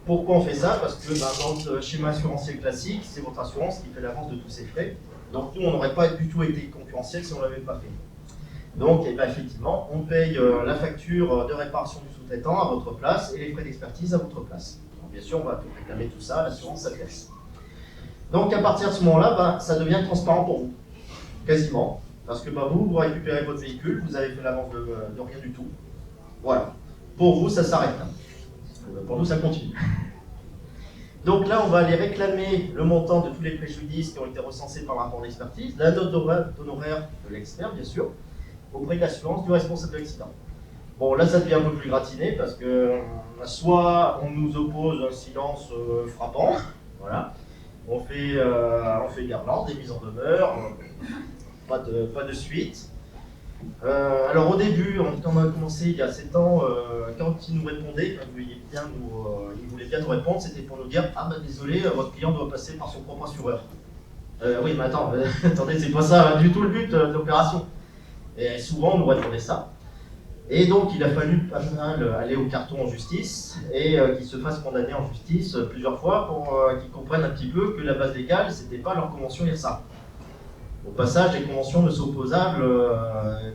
Pourquoi on fait ça? Parce que dans notre schéma assurantiel classique, c'est votre assurance qui fait l'avance de tous ces frais. Donc, nous, on n'aurait pas du tout été concurrentiel si on ne l'avait pas fait. Donc, effectivement, on paye la facture de réparation du sous-traitant à votre place et les frais d'expertise à votre place. Donc, bien sûr, on va réclamer tout ça à l'assurance adverse. Donc, à partir de ce moment-là, ça devient transparent pour vous, quasiment. Parce que vous récupérez votre véhicule, vous avez fait l'avance de rien du tout. Voilà. Pour vous, ça s'arrête là. Pour nous, ça continue. Donc là, on va aller réclamer le montant de tous les préjudices qui ont été recensés par le rapport d'expertise, la note d'honoraires de l'expert, bien sûr, auprès de l'assurance du responsable de l'accident. Bon, là, ça devient un peu plus gratiné parce que soit on nous oppose un silence frappant, voilà, on fait guirlande, des mises en demeure, pas de suite. Alors au début, quand on a commencé il y a 7 ans, quand ils nous répondaient, quand ils voulaient bien nous répondre, c'était pour nous dire « Ah bah désolé, votre client doit passer par son propre assureur ». Oui, mais attendez, c'est pas ça du tout le but de l'opération. Et souvent, on nous répondait ça. Et donc, il a fallu aller au carton en justice et qu'ils se fassent condamner en justice plusieurs fois pour qu'ils comprennent un petit peu que la base légale, c'était pas leur convention IRSA. Au passage, les conventions ne sont opposables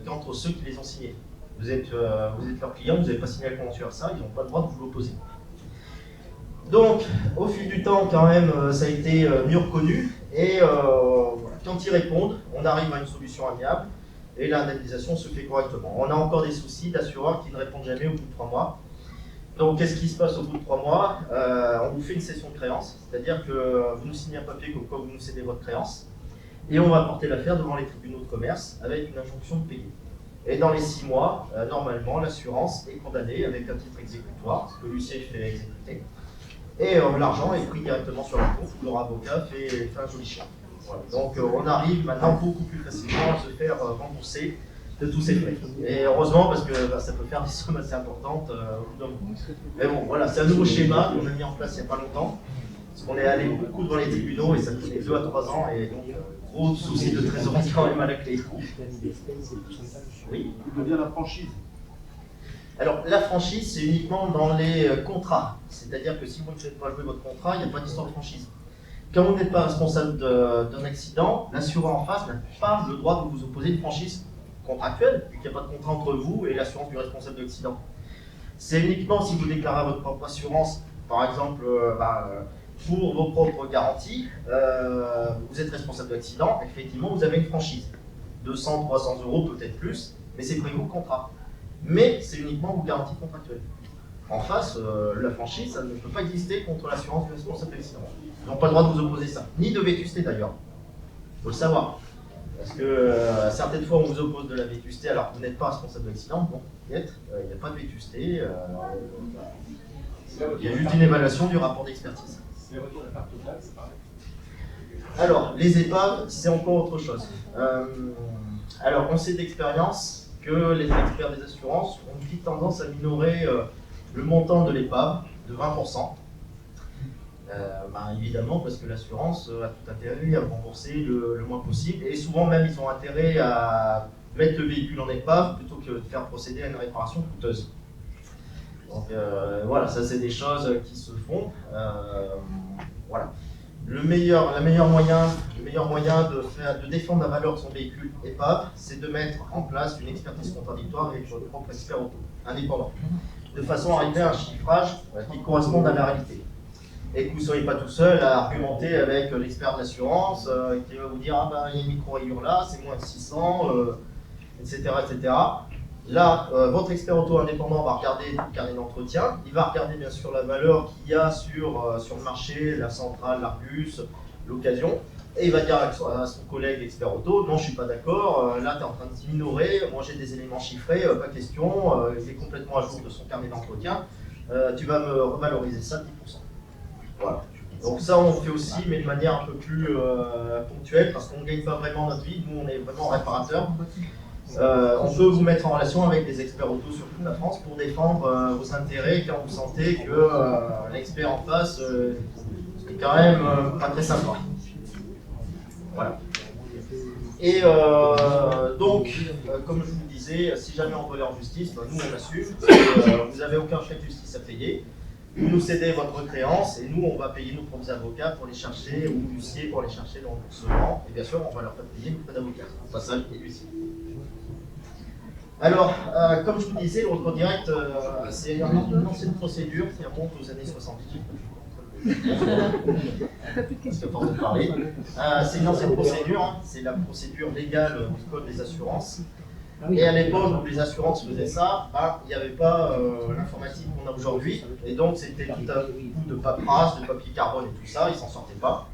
qu'entre ceux qui les ont signées. Vous êtes leur client, vous n'avez pas signé la convention IRSA, ils n'ont pas le droit de vous l'opposer. Donc, au fil du temps, quand même, ça a été mieux reconnu. Et quand ils répondent, on arrive à une solution amiable. Et l'indemnisation se fait correctement. On a encore des soucis d'assureurs qui ne répondent jamais au bout de 3 mois. Donc, qu'est-ce qui se passe au bout de 3 mois? On vous fait une cession de créance, c'est-à-dire que vous nous signez un papier comme quoi vous nous cédez votre créance, et on va porter l'affaire devant les tribunaux de commerce avec une injonction de payer. Et dans les 6 mois, normalement, l'assurance est condamnée avec un titre exécutoire, ce que l'UCF fait exécuter, et l'argent est pris directement sur le compte, leur avocat fait un joli chèque. Voilà. Donc on arrive maintenant beaucoup plus facilement à se faire rembourser de tous ces frais. Et heureusement parce que ça peut faire des sommes assez importantes au bout d'un moment. Mais bon, voilà, c'est un nouveau schéma qu'on a mis en place il n'y a pas longtemps. Parce qu'on est allé beaucoup devant les tribunaux et ça prenait 2 à 3 ans et donc gros souci de trésorerie quand même à la clé. Oui. D'où vient la franchise? Alors la franchise, c'est uniquement dans les contrats. C'est-à-dire que si vous ne faites pas jouer votre contrat, il n'y a pas d'histoire de franchise. Quand vous n'êtes pas responsable d'un accident, l'assureur en face n'a pas le droit de vous opposer une franchise contractuelle, vu qu'il n'y a pas de contrat entre vous et l'assurance du responsable de l'accident. C'est uniquement si vous déclarez votre propre assurance, par exemple pour vos propres garanties, vous êtes responsable d'accident, effectivement vous avez une franchise. 200, 300 euros, peut-être plus, mais c'est prévu au contrat. Mais c'est uniquement vos garanties contractuelles. En face, la franchise, ça ne peut pas exister contre l'assurance du responsable d'accident. Ils n'ont pas le droit de vous opposer ça, ni de vétusté d'ailleurs. Il faut le savoir. Parce que certaines fois, on vous oppose de la vétusté alors que vous n'êtes pas responsable d'accident. Bon, il n'y a pas de vétusté. Il y a juste une évaluation du rapport d'expertise. Alors, les épaves, c'est encore autre chose. Alors, on sait d'expérience que les experts des assurances ont une petite tendance à minorer le montant de l'épave de 20%. Évidemment, parce que l'assurance a tout intérêt à rembourser le moins possible. Et souvent, même, ils ont intérêt à mettre le véhicule en épave plutôt que de faire procéder à une réparation coûteuse. Donc voilà, ça c'est des choses qui se font. Voilà. Le meilleur moyen de défendre la valeur de son véhicule épave, c'est de mettre en place une expertise contradictoire avec votre propre expert auto, indépendant, de façon à arriver à un chiffrage qui corresponde à la réalité. Et que vous ne soyez pas tout seul à argumenter avec l'expert de l'assurance qui va vous dire « Ah il y a une micro-rayure là, c'est moins de 600, etc. etc. » Là, votre expert auto indépendant va regarder le carnet d'entretien, il va regarder bien sûr la valeur qu'il y a sur le marché, la centrale, l'Argus, l'occasion, et il va dire à son collègue expert auto, non je ne suis pas d'accord, là tu es en train de minorer, moi j'ai des éléments chiffrés, pas question, il est complètement à jour de son carnet d'entretien, tu vas me revaloriser ça de 10%. Voilà. Donc ça on fait aussi, mais de manière un peu plus ponctuelle, parce qu'on ne gagne pas vraiment notre vie, nous on est vraiment réparateur. On peut vous mettre en relation avec des experts auto sur toute la France pour défendre vos intérêts quand vous sentez que l'expert en face est quand même pas très sympa. Voilà. Et donc, comme je vous disais, si jamais on veut aller en justice, nous on assume, vous n'avez aucun frais de justice à payer. Vous nous cédez votre créance et nous on va payer nos propres avocats pour les chercher, ou l'huissier pour les chercher le remboursement. Et bien sûr, on va leur faire payer nos frais d'avocat, au passage et l'huissier. Alors, comme je vous disais, le recours direct, c'est une ancienne procédure qui remonte aux années 70. C'est une ancienne procédure, hein. C'est la procédure légale du Code des assurances. Et à l'époque où les assurances faisaient ça, il n'y avait pas l'informatique qu'on a aujourd'hui. Et donc c'était tout un coup de paperasse, de papier carbone et tout ça, ils s'en sortaient pas.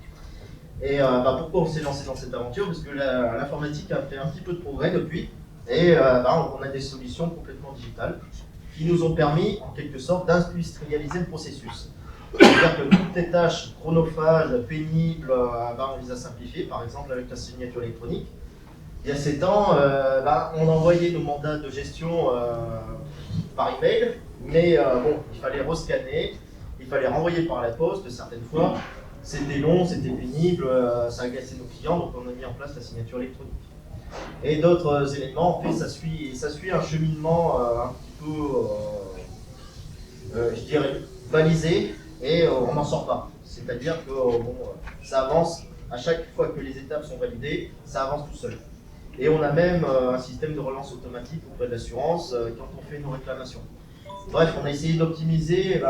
Et pourquoi on s'est lancé dans cette aventure? Parce que l'informatique a fait un petit peu de progrès depuis. Et on a des solutions complètement digitales qui nous ont permis, en quelque sorte, d'industrialiser le processus. C'est-à-dire que toutes les tâches chronophages, pénibles, on les a simplifiées, par exemple avec la signature électronique. Il y a 7 ans, on envoyait nos mandats de gestion par email, mais il fallait rescanner, il fallait renvoyer par la poste certaines fois. C'était long, c'était pénible, ça agaçait nos clients, donc on a mis en place la signature électronique. Et d'autres éléments, en fait, ça suit un cheminement un petit peu, je dirais, balisé, et on n'en sort pas. C'est-à-dire que ça avance, à chaque fois que les étapes sont validées, ça avance tout seul. Et on a même un système de relance automatique auprès de l'assurance quand on fait nos réclamations. Bref, on a essayé d'optimiser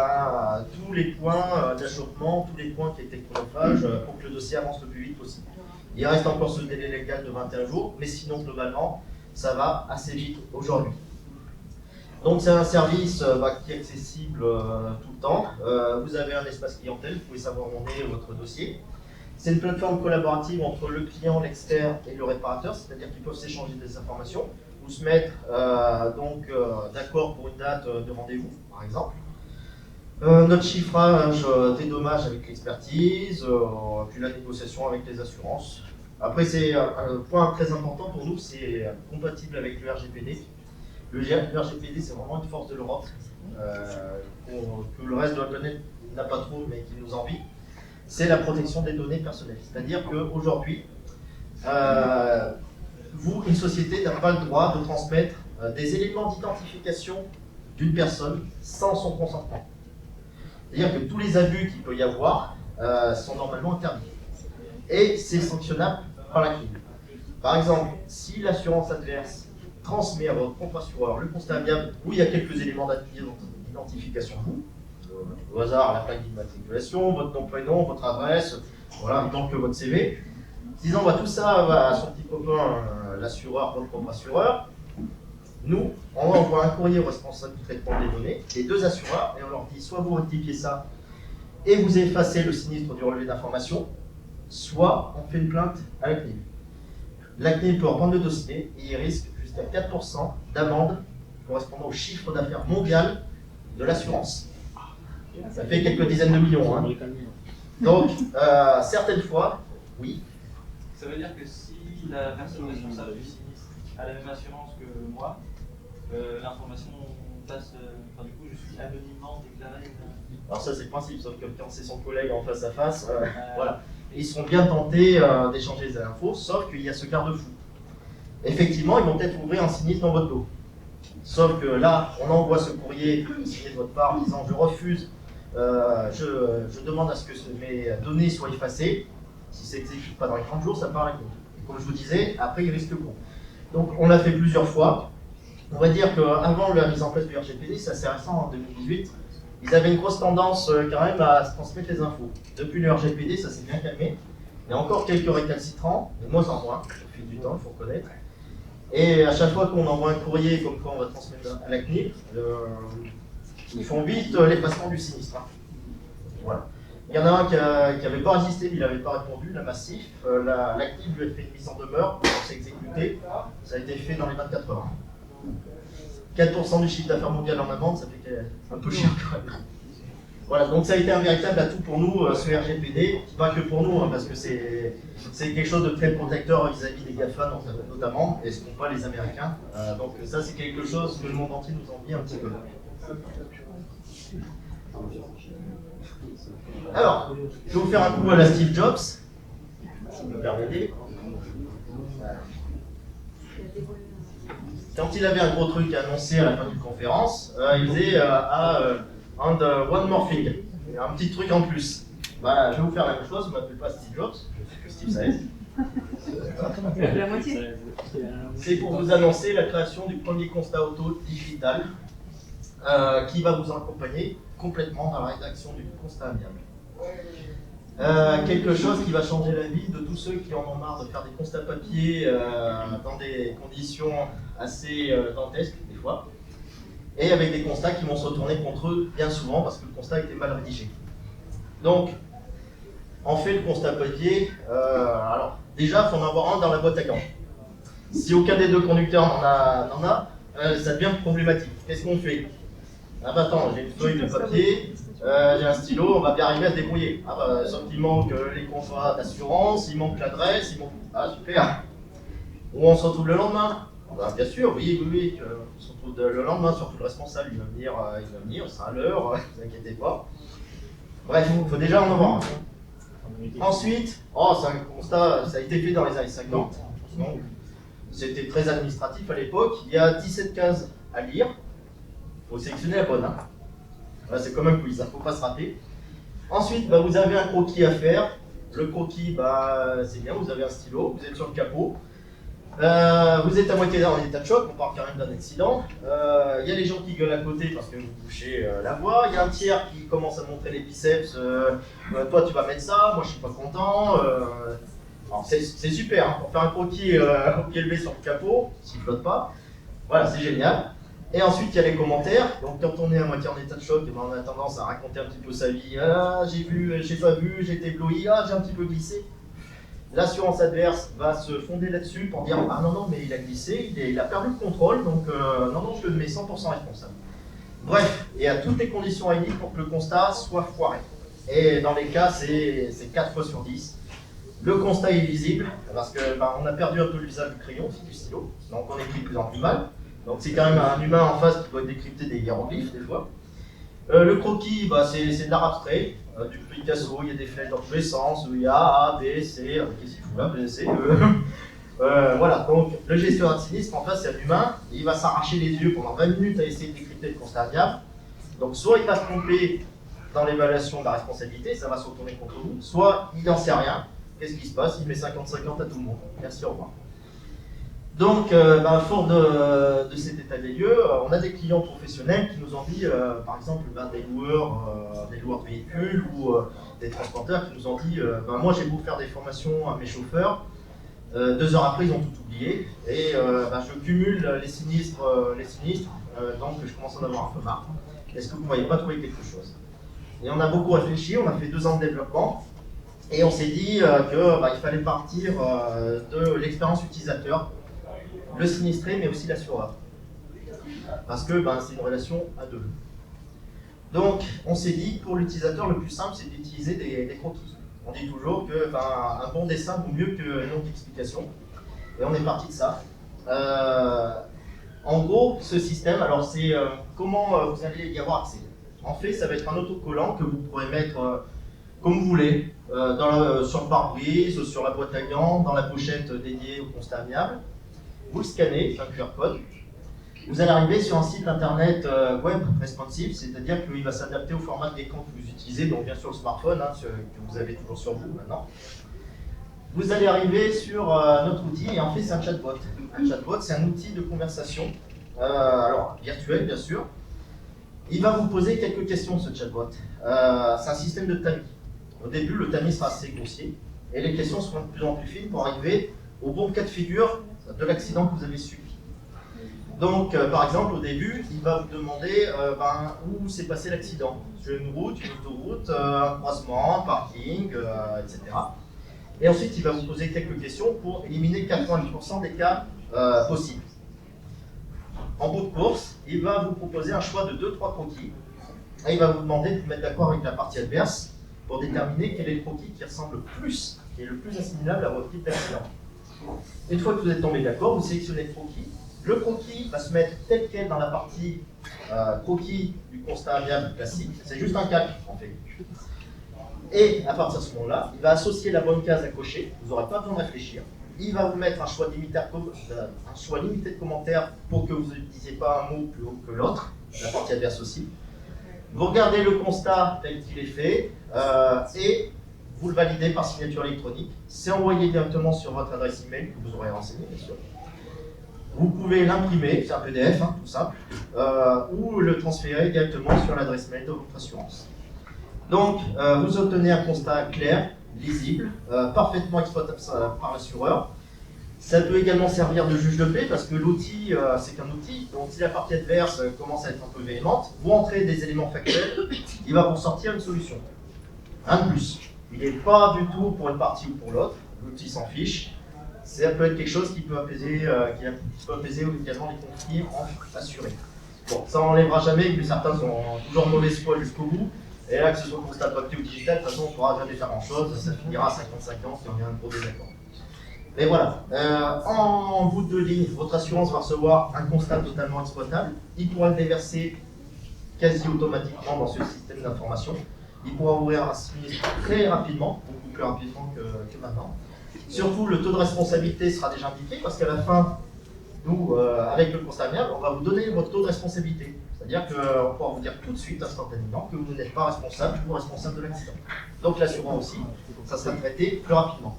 tous les points d'achoppement, tous les points qui étaient chronophages pour que le dossier avance le plus vite possible. Il reste encore ce délai légal de 21 jours, mais sinon, globalement, ça va assez vite aujourd'hui. Donc, c'est un service qui est accessible tout le temps. Vous avez un espace clientèle, vous pouvez savoir où est votre dossier. C'est une plateforme collaborative entre le client, l'expert et le réparateur, c'est-à-dire qu'ils peuvent s'échanger des informations ou se mettre d'accord pour une date de rendez-vous, par exemple. Notre chiffrage des dommages avec l'expertise, puis la négociation avec les assurances. Après, c'est un point très important pour nous, c'est compatible avec le RGPD. Le RGPD, c'est vraiment une force de l'Europe, que le reste de la planète n'a pas trop, mais qui nous envie. c'est la protection des données personnelles. C'est-à-dire qu'aujourd'hui, vous, une société, n'a pas le droit de transmettre des éléments d'identification d'une personne sans son consentement. C'est-à-dire que tous les abus qu'il peut y avoir sont normalement interdits. Et c'est sanctionnable par la CNIL. Par exemple, si l'assurance adverse transmet à votre propre assureur le constat amiable où il y a quelques éléments d'identification de vous, au hasard, la plaque d'immatriculation, votre nom, prénom, votre adresse, voilà, donc votre CV, disant bah, tout ça va à son petit copain, l'assureur, votre propre assureur, nous, on envoie un courrier au responsable du traitement des données, les deux assureurs, et on leur dit soit vous rectifiez ça et vous effacez le sinistre du relevé d'information, soit on fait une plainte à la CNIL. La CNIL peut reprendre le dossier et il risque jusqu'à 4% d'amende correspondant au chiffre d'affaires mondial de l'assurance. Ça fait quelques dizaines de millions. Hein. Donc, certaines fois, oui. Ça veut dire que si la personne responsable du sinistre a la même assurance que moi, l'information passe. Enfin, du coup, je suis anonymement déclaré. Alors, ça, c'est le principe, sauf que quand c'est son collègue en face à face, voilà. Ils seront bien tentés d'échanger des infos, sauf qu'il y a ce garde-fou. Effectivement, ils vont peut-être ouvrir un sinistre dans votre dos. Sauf que là, on envoie ce courrier signé de votre part disant je refuse, je demande à ce que mes données soient effacées. Si ça n'exécute pas dans les 30 jours, ça part à la CNIL. Comme je vous disais, après il risque gros. Donc on l'a fait plusieurs fois. On va dire qu'avant la mise en place du RGPD, c'est assez récent en 2018, ils avaient une grosse tendance quand même à se transmettre les infos. Depuis le RGPD, ça s'est bien calmé. Il y a encore quelques récalcitrants, mais moins en moins, au fil du temps, il faut reconnaître. Et à chaque fois qu'on envoie un courrier comme quoi on va transmettre à la CNIL, ils font vite l'effacement du sinistre. Hein. Voilà. Il y en a un qui n'avait pas résisté, mais il n'avait pas répondu, la Massif. La CNIL lui a fait une mise en demeure, on s'est exécuté. Ça a été fait dans les 24 heures. 4% du chiffre d'affaires mondial en amende, ça fait un peu cher quand même. Voilà, donc ça a été un véritable atout pour nous, ce RGPD, pas que pour nous, hein, parce que c'est quelque chose de très protecteur vis-à-vis des GAFA notamment, et ce qu'ont pas les Américains. Donc ça c'est quelque chose que le monde entier nous envie un petit peu. Alors, je vais vous faire un coup à la Steve Jobs, si vous me permettez. Quand il avait un gros truc à annoncer à la fin d'une conférence, il faisait one more thing, un petit truc en plus. Bah, je vais vous faire la même chose, je ne m'appelle pas Steve Jobs, je suis que Steve Saez. La moitié. C'est pour vous annoncer la création du premier constat auto digital qui va vous accompagner complètement dans la rédaction du constat amiable. Quelque chose qui va changer la vie de tous ceux qui en ont marre de faire des constats papier dans des conditions assez dantesques des fois, et avec des constats qui vont se retourner contre eux bien souvent parce que le constat était mal rédigé. Donc, on fait le constat papier. Alors, déjà, il faut en avoir un dans la boîte à gants. Si aucun des deux conducteurs n'en a, ça devient problématique. Qu'est-ce qu'on fait? Ah bah attends, j'ai une feuille de papier, j'ai un stylo, on va bien arriver à se débrouiller. Ah bah, sauf qu'il manque les contrats d'assurance, il manque l'adresse, il manque... Ah super. Où on se retrouve le lendemain? Bah, bien sûr, oui, on se retrouve le lendemain, surtout le responsable, il va venir, il sera à l'heure, ne vous inquiétez pas. Bref, il faut déjà en avoir un. Ensuite, c'est un constat, ça a été fait dans les années 50, donc c'était très administratif à l'époque, il y a 17 cases à lire. Il faut sélectionner la bonne. Hein. Voilà, c'est comme un quiz, il ne faut pas se rater. Ensuite, vous avez un croquis à faire. Le croquis, c'est bien, vous avez un stylo, vous êtes sur le capot. Vous êtes à moitié en état de choc, on parle quand même d'un accident. Il y a les gens qui gueulent à côté parce que vous touchez la voie. Il y a un tiers qui commence à montrer les biceps. Toi, tu vas mettre ça, moi je suis pas content. Alors, c'est super, hein, pour faire un croquis au pied levé sur le capot, s'il ne flotte pas. Voilà, c'est génial. Et ensuite, il y a les commentaires. Donc, quand on est à moitié en état de choc, on a tendance à raconter un petit peu sa vie. Ah, j'ai vu, j'ai pas vu, j'ai été ébloui, ah, j'ai un petit peu glissé. L'assurance adverse va se fonder là-dessus pour dire ah non, mais il a glissé, il a perdu le contrôle, donc non, je le mets 100% responsable. Bref, il y a toutes les conditions réunies pour que le constat soit foiré. Et dans les cas, c'est 4 fois sur 10. Le constat est visible, parce qu'on a perdu un peu l'usage du crayon, c'est du stylo, donc on écrit de plus en plus mal. Donc c'est quand même un humain en face qui doit décrypter des hiéroglyphes des fois. Le croquis, c'est de l'art abstrait. du Picasso, il y a des flèches dans tous les sens, où il y a A, B, C, qu'est-ce qu'il fout là, B, C, E. Voilà, donc le gestionnaire de sinistre, en face, c'est un humain, il va s'arracher les yeux pendant 20 minutes à essayer de décrypter le constat amiable. Donc soit il va se tromper dans l'évaluation de la responsabilité, ça va se retourner contre vous, soit il n'en sait rien. Qu'est-ce qui se passe? Il met 50-50 à tout le monde. Merci, au revoir. Donc, fort de cet état des lieux, on a des clients professionnels qui nous ont dit, par exemple, des loueurs de véhicules ou des transporteurs qui nous ont dit moi j'ai beau faire des formations à mes chauffeurs, 2 heures après ils ont tout oublié et je cumule les sinistres, donc je commence à en avoir un peu marre. Est-ce que vous ne pourriez pas trouver quelque chose? Et on a beaucoup réfléchi, on a fait 2 ans de développement et on s'est dit qu'il fallait partir de l'expérience utilisateur, le sinistré mais aussi l'assureur. Parce que c'est une relation à 2. Donc on s'est dit que pour l'utilisateur le plus simple c'est d'utiliser des croquis. On dit toujours qu'un bon dessin vaut mieux qu'une longue explication. Et on est parti de ça. En gros, ce système, alors c'est comment vous allez y avoir accès. En fait, ça va être un autocollant que vous pourrez mettre comme vous voulez, sur le pare-brise, sur la boîte à gants, dans la pochette dédiée au constat amiable. Vous le scannez, c'est un QR code. Vous allez arriver sur un site internet web responsive, c'est-à-dire qu'il va s'adapter au format d'écran que vous utilisez, donc bien sûr le smartphone, que vous avez toujours sur vous maintenant. Vous allez arriver sur notre outil, et en fait c'est un chatbot. Un chatbot, c'est un outil de conversation, alors virtuel bien sûr. Il va vous poser quelques questions ce chatbot. C'est un système de tamis. Au début, le tamis sera assez grossier, et les questions seront de plus en plus fines pour arriver au bon cas de figure de l'accident que vous avez subi. Donc, par exemple, au début, il va vous demander où s'est passé l'accident. Sur une route, une autoroute, un croisement, un parking, etc. Et ensuite, il va vous poser quelques questions pour éliminer 90% des cas possibles. En bout de course, il va vous proposer un choix de 2-3 croquis. Et il va vous demander de vous mettre d'accord avec la partie adverse pour déterminer quel est le croquis qui ressemble le plus, qui est le plus assimilable à votre type d'accident. Une fois que vous êtes tombé d'accord, vous sélectionnez le croquis. Le croquis va se mettre tel quel dans la partie croquis du constat amiable classique. C'est juste un calque en fait. Et à partir de ce moment-là, il va associer la bonne case à cocher. Vous n'aurez pas besoin de réfléchir. Il va vous mettre un choix limité de commentaires pour que vous ne disiez pas un mot plus haut que l'autre. La partie adverse aussi. Vous regardez le constat tel qu'il est fait et vous le validez par signature électronique. C'est envoyé directement sur votre adresse email que vous aurez renseignée, bien sûr. Vous pouvez l'imprimer, c'est un PDF, tout simple, ou le transférer directement sur l'adresse mail de votre assurance. Donc, vous obtenez un constat clair, lisible, parfaitement exploitable par l'assureur. Ça peut également servir de juge de paix parce que l'outil, c'est qu'un outil. Donc, si la partie adverse commence à être un peu véhémente, vous entrez des éléments factuels, il va vous sortir une solution. Un de plus. Il n'est pas du tout pour une partie ou pour l'autre, l'outil s'en fiche. Ça peut être quelque chose qui peut apaiser, également les conflits assurés. Bon, ça n'enlèvera jamais que certains sont toujours mauvaise foi jusqu'au bout. Et là, que ce soit constat papier ou digital, de toute façon, on ne pourra jamais faire grand-chose. Ça finira à 50-50 si on vient un gros désaccord. Mais voilà, en bout de ligne, votre assurance va recevoir un constat totalement exploitable. Il pourra le déverser quasi automatiquement dans ce système d'information. Il pourra ouvrir un sinistre très rapidement, beaucoup plus rapidement que maintenant. Surtout, le taux de responsabilité sera déjà indiqué parce qu'à la fin, nous, avec le constat amiable, on va vous donner votre taux de responsabilité. C'est-à-dire qu'on pourra vous dire tout de suite, instantanément, que vous n'êtes pas responsable ou responsable de l'accident. Donc l'assurant aussi, ça sera traité plus rapidement.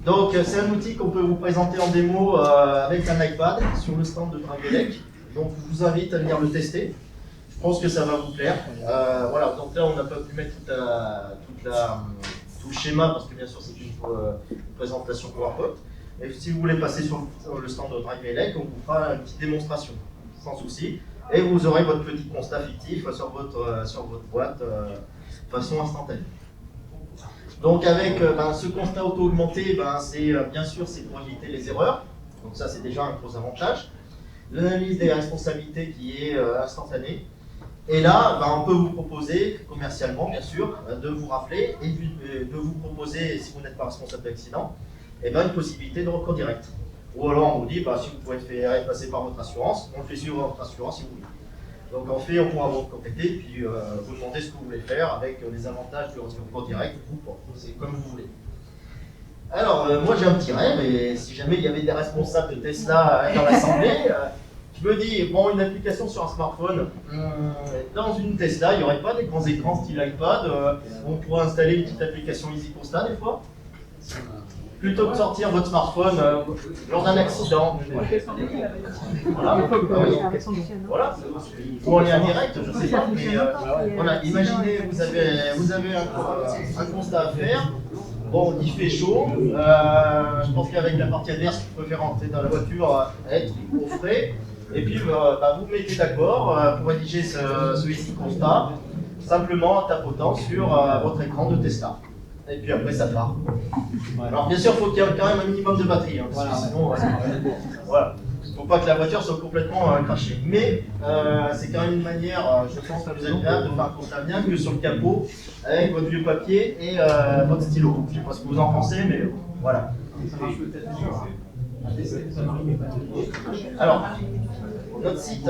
Donc c'est un outil qu'on peut vous présenter en démo avec un iPad sur le stand de Dragolec. Donc je vous invite à venir le tester. Je pense que ça va vous plaire. Voilà, donc là on n'a pas pu mettre tout le schéma parce que bien sûr c'est une présentation PowerPoint. Et si vous voulez passer sur le stand de Dragolec, on vous fera une petite démonstration, sans souci. Et vous aurez votre petit constat fictif sur votre boîte de façon instantanée. Donc avec ce constat auto-augmenté, bien sûr c'est pour éviter les erreurs. Donc ça c'est déjà un gros avantage. L'analyse des responsabilités qui est instantanée. Et là, on peut vous proposer, commercialement bien sûr, de vous rappeler et de vous proposer, si vous n'êtes pas responsable d'accident, une possibilité de recours direct. Ou alors on vous dit, si vous pouvez être passer par votre assurance, on le fait suivre votre assurance si vous voulez. Donc en fait, on pourra vous compléter, puis vous demander ce que vous voulez faire avec les avantages du recours direct ou pas. C'est comme vous voulez. Alors, moi j'ai un petit rêve, et si jamais il y avait des responsables de Tesla dans l'assemblée, je me dis, bon, une application sur un smartphone, dans une Tesla, il n'y aurait pas des grands écrans style iPad, on pourrait installer une petite application Easy Constat des fois. Plutôt que de sortir votre smartphone lors d'un accident. Voilà. Ou en lien direct, je ne sais pas. Mais voilà, imaginez, vous avez un constat à faire. Bon, il fait chaud. Je pense qu'avec la partie adverse, vous préférez rentrer dans la voiture, être au frais. Et puis, vous vous mettez d'accord pour rédiger ce Easy Constat, simplement en tapotant sur votre écran de Tesla. Et puis après ça part. Alors bien sûr, il faut qu'il y ait quand même un minimum de batterie, hein, parce que sinon, voilà. Il ne faut pas que la voiture soit complètement crachée. Mais c'est quand même une manière, je pense, plus agréable de faire un constat bien que sur le capot, avec votre vieux papier et votre stylo. Je ne sais pas ce que vous en pensez, mais voilà. Alors, notre site,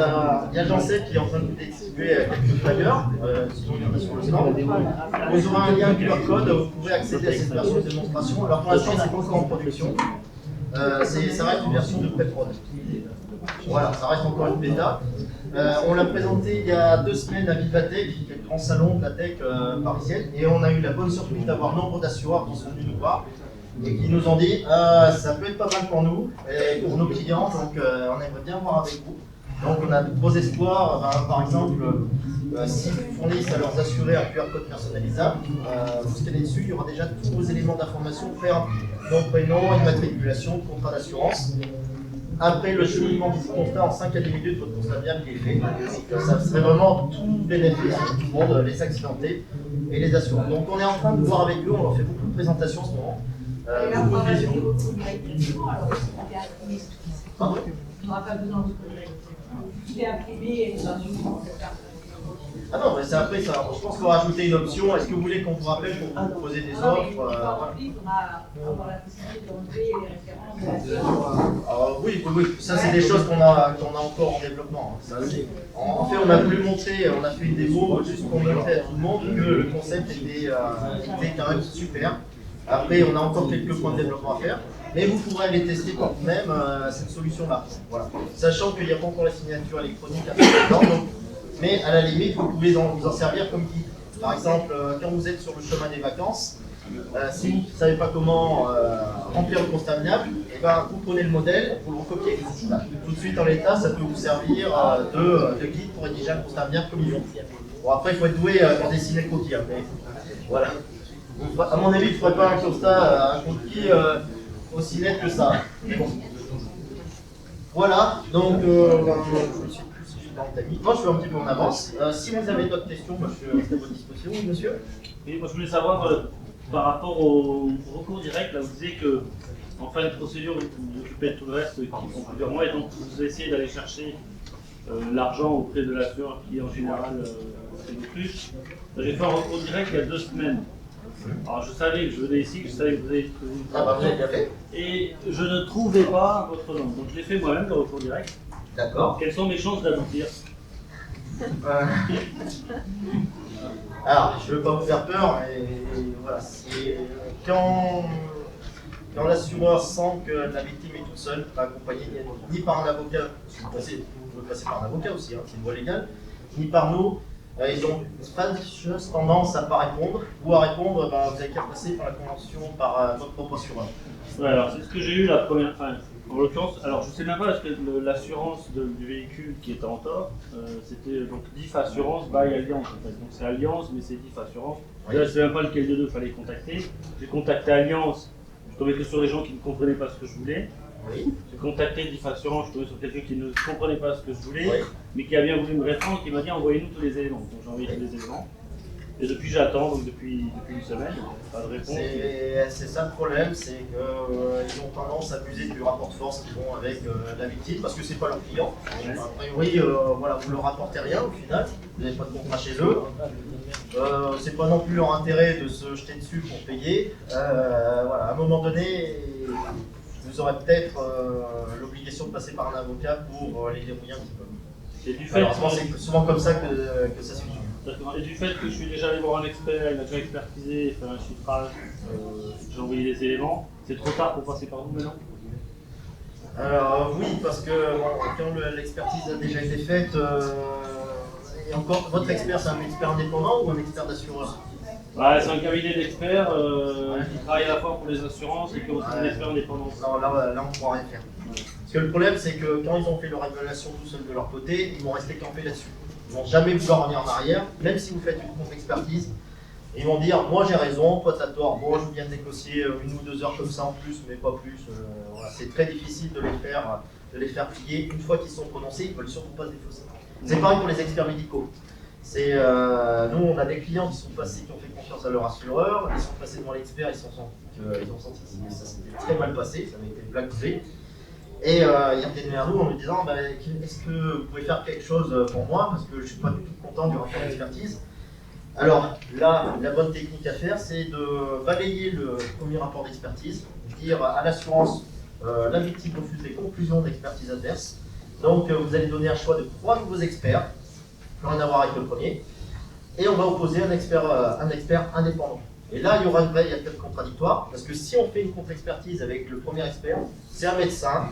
il y a Jean-Seb qui est en train de vous distribuer quelques flyers, sinon il y en a sur le stand. Vous aurez un lien QR code, vous pourrez accéder à cette version de démonstration. Alors pour l'instant, c'est pas encore en production. Ça reste une version de pré-prod. Voilà, ça reste encore une bêta. On l'a présenté il y a 2 semaines à Vivatech, qui est le grand salon de la tech parisienne, et on a eu la bonne surprise d'avoir nombre d'assureurs qui sont venus nous voir et qui nous ont dit ça peut être pas mal pour nous et pour nos clients, donc on aimerait bien voir avec vous. Donc on a de gros espoirs, par exemple, s'ils fournissent à leurs assurés un QR code personnalisable, vous scannez dessus, il y aura déjà tous vos éléments d'information préremplis. Nom, prénom, immatriculation, contrat d'assurance. Après le cheminement du constat en 5 à 10 minutes, votre constat viable il est fait. Donc ça serait vraiment tout bénéfice pour tout le monde, les accidentés et les assurants. Donc on est en train de voir avec eux, on leur fait beaucoup de présentations en ce moment. Beaucoup de visions. On n'aura pas besoin de tout est imprimé et Ah non, mais c'est après ça. Je pense qu'on va rajouter une option. Est-ce que vous voulez qu'on vous rappelle pour vous proposer des offres On aura la possibilité d'enlever les références. Oui. Ça, c'est des choses qu'on a encore en développement. Ça, en fait, on a voulu montrer, on a fait une démo juste pour montrer à tout le monde que le concept était quand même super. Après, on a encore quelques points de développement à faire. Mais vous pourrez aller tester par vous-même cette solution-là. Voilà. Sachant qu'il n'y a pas encore la signature électronique à faire dedans, mais à la limite, vous pouvez vous en servir comme guide. Par exemple, quand vous êtes sur le chemin des vacances, si vous ne savez pas comment remplir le constat amiable, vous prenez le modèle, vous le recopiez. Tout de suite en l'état, ça peut vous servir de guide pour rédiger un constat amiable comme il faut. Bon, après, il faut être doué pour dessiner le coquille, mais voilà. À mon avis, il ne faudrait pas un constat, un coquille aussi net que ça. Mais bon. Voilà, donc je ne sais plus si je suis dans le timing. Moi, je suis un petit peu en avance. Si vous avez d'autres questions, moi, je reste à votre disposition. Oui, monsieur. Oui, moi, je voulais savoir, par rapport au recours direct, là, vous disiez que en fin de procédure, vous vous occupez de tout le reste qui prend plusieurs mois, et donc vous essayez d'aller chercher l'argent auprès de l'assureur qui, en général, fait le plus. J'ai fait un recours direct il y a 2 semaines. Alors je savais que je venais ici, que je savais que vous avez prévu. Ah bah vous avez bien fait. Et je ne trouvais pas votre nom. Donc je l'ai fait moi-même, le recours direct. D'accord. Quelles sont mes chances d'aboutir? Alors, je ne veux pas vous faire peur, et voilà. Quand l'assureur sent que la victime est toute seule, pas accompagnée ni par un avocat, parce que vous pouvez passer par un avocat aussi, hein, c'est une voie légale, ni par nous, ils ont pas de tendance à ne pas répondre, ou à répondre, vous avez qu'à passer par la convention, par votre propre assureur. Ouais, alors c'est ce que j'ai eu la première fois. En l'occurrence, alors je sais même pas parce que l'assurance du véhicule qui était en tort, c'était donc DIF Assurance by Alliance en fait. Donc c'est Alliance, mais c'est DIF Assurance. Oui. Là, je ne sais même pas lequel des deux fallait contacter. J'ai contacté Alliance, je tombais que sur des gens qui ne comprenaient pas ce que je voulais. Oui. J'ai contacté DIF Assurance, je tombais sur quelqu'un qui ne comprenait pas ce que je voulais, oui, mais qui a bien voulu me répondre, qui m'a dit envoyez-nous tous les éléments. Donc j'ai envoyé tous les éléments. Et depuis j'attends, donc depuis une semaine, pas de réponse. C'est ça le problème, c'est qu'ils ont tendance à abuser du rapport de force qu'ils ont avec la victime, parce que c'est pas leur client. A priori, voilà, vous leur rapportez rien au final, vous n'avez pas de contrat chez eux. C'est pas non plus leur intérêt de se jeter dessus pour payer. Voilà, à un moment donné, vous aurez peut-être l'obligation de passer par un avocat pour les débrouiller un petit peu. Et du fait, malheureusement, c'est souvent comme ça que ça se finit. D'accord. Et du fait que je suis déjà allé voir un expert, il a déjà expertisé, fait un chiffrage, j'ai envoyé les éléments, c'est trop tard pour passer par vous maintenant? Alors oui, parce que quand l'expertise a déjà été faite, et encore, votre expert, c'est un expert indépendant ou un expert d'assureur? Ouais, c'est un cabinet d'experts qui travaille à la fois pour les assurances et qui est aussi des experts indépendants. Non, là on ne pourra rien faire. Parce que le problème, c'est que quand ils ont fait leur évaluation tout seuls de leur côté, ils vont rester campés là-dessus. Ils vont jamais vouloir revenir en arrière, même si vous faites une contre-expertise. Ils vont dire, moi j'ai raison, toi t'as tort, bon je viens de négocier 1 ou 2 heures comme ça en plus, mais pas plus. Voilà. C'est très difficile de les faire plier. Une fois qu'ils sont prononcés, ils ne veulent surtout pas se défausser. C'est pareil pour les experts médicaux. Nous on a des clients qui sont passés, qui ont fait confiance à leur assureur, ils sont passés devant l'expert, ils ont senti que ça s'était très mal passé, ça avait été blacklisé. Et ils reviennent vers nous en nous disant, est-ce que vous pouvez faire quelque chose pour moi, parce que je ne suis pas du tout content du rapport d'expertise. Alors là, la bonne technique à faire, c'est de balayer le premier rapport d'expertise, dire à l'assurance, la victime refuse les conclusions d'expertise adverse. Donc vous allez donner un choix de 3 nouveaux experts, rien à voir avec le premier, et on va opposer un expert indépendant. Et là, il y aura une veille peut-être contradictoire, parce que si on fait une contre-expertise avec le premier expert, c'est un médecin,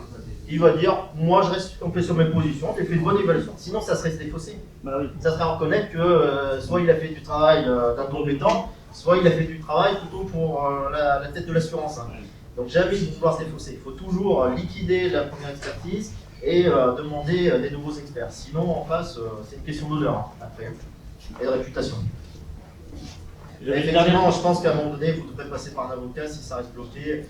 il va dire, moi je reste campé sur mes positions, j'ai fait une bonne évaluation. Sinon, ça serait se défausser. Bah oui. Ça serait reconnaître que soit il a fait du travail d'un compétent, soit il a fait du travail plutôt pour la tête de l'assurance. Hein. Donc jamais il va pouvoir se défausser. Il faut toujours liquider la première expertise et demander des nouveaux experts. Sinon, en face, c'est une question d'honneur hein, après, et de réputation. Effectivement, je pense qu'à un moment donné, vous devrez passer par un avocat si ça reste bloqué.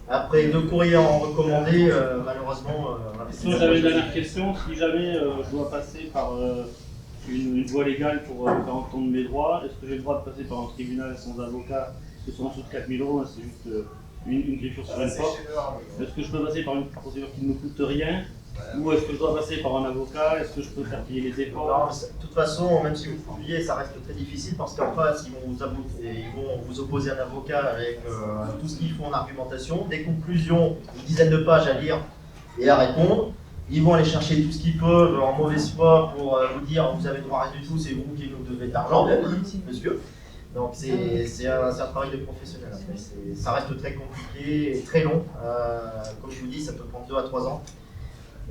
Après 2 courriers en recommandé, malheureusement. Sinon, j'avais une dernière question. Si jamais je dois passer par une voie légale pour faire entendre mes droits, est-ce que j'ai le droit de passer par un tribunal sans avocat? Parce que c'est en dessous de 4 000 €, hein, c'est juste une griffure sur une porte. Est-ce que je peux passer par une procédure qui ne me coûte rien? Ou est-ce que je dois passer par un avocat? Est-ce que je peux faire payer les efforts? De toute façon, même si vous publiez, ça reste très difficile parce qu'en face, ils vont vous opposer un avocat avec tout ce qu'il faut en argumentation, des conclusions, une dizaine de pages à lire et à répondre. Ils vont aller chercher tout ce qu'ils peuvent en mauvaise foi pour vous dire vous avez droit à rien du tout, c'est vous qui nous devez de l'argent, monsieur. Donc c'est un travail de professionnel. Ça reste très compliqué et très long. Comme je vous dis, ça peut prendre 2 à 3 ans.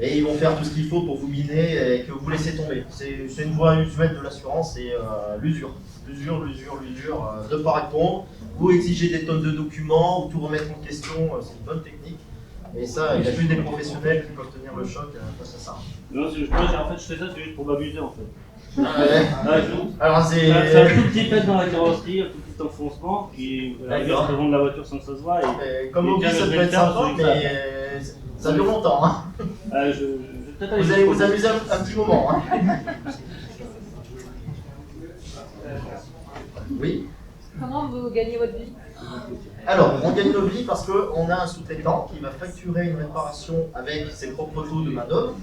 Et ils vont faire tout ce qu'il faut pour vous miner et que vous laissez tomber. C'est une voie usuelle de l'assurance, c'est l'usure. L'usure, de ne pas répondre, ou exiger des tonnes de documents, ou tout remettre en question, c'est une bonne technique. Et ça, il n'y a plus des professionnels qui peuvent tenir le choc face à ça. Non, en fait, je fais ça juste pour m'amuser en fait. Alors c'est un tout petit pet dans la carrosserie, un tout petit enfoncement qui présente la voiture sans que ça se voit. Et comme on dit, ça peut être sympa, mais ça dure longtemps. Hein. Vous allez vous amuser un petit moment. Hein. Oui. Comment vous gagnez votre vie? Alors, on gagne notre vie parce qu'on a un sous-traitant qui va facturer une réparation avec ses propres taux de main-d'œuvre.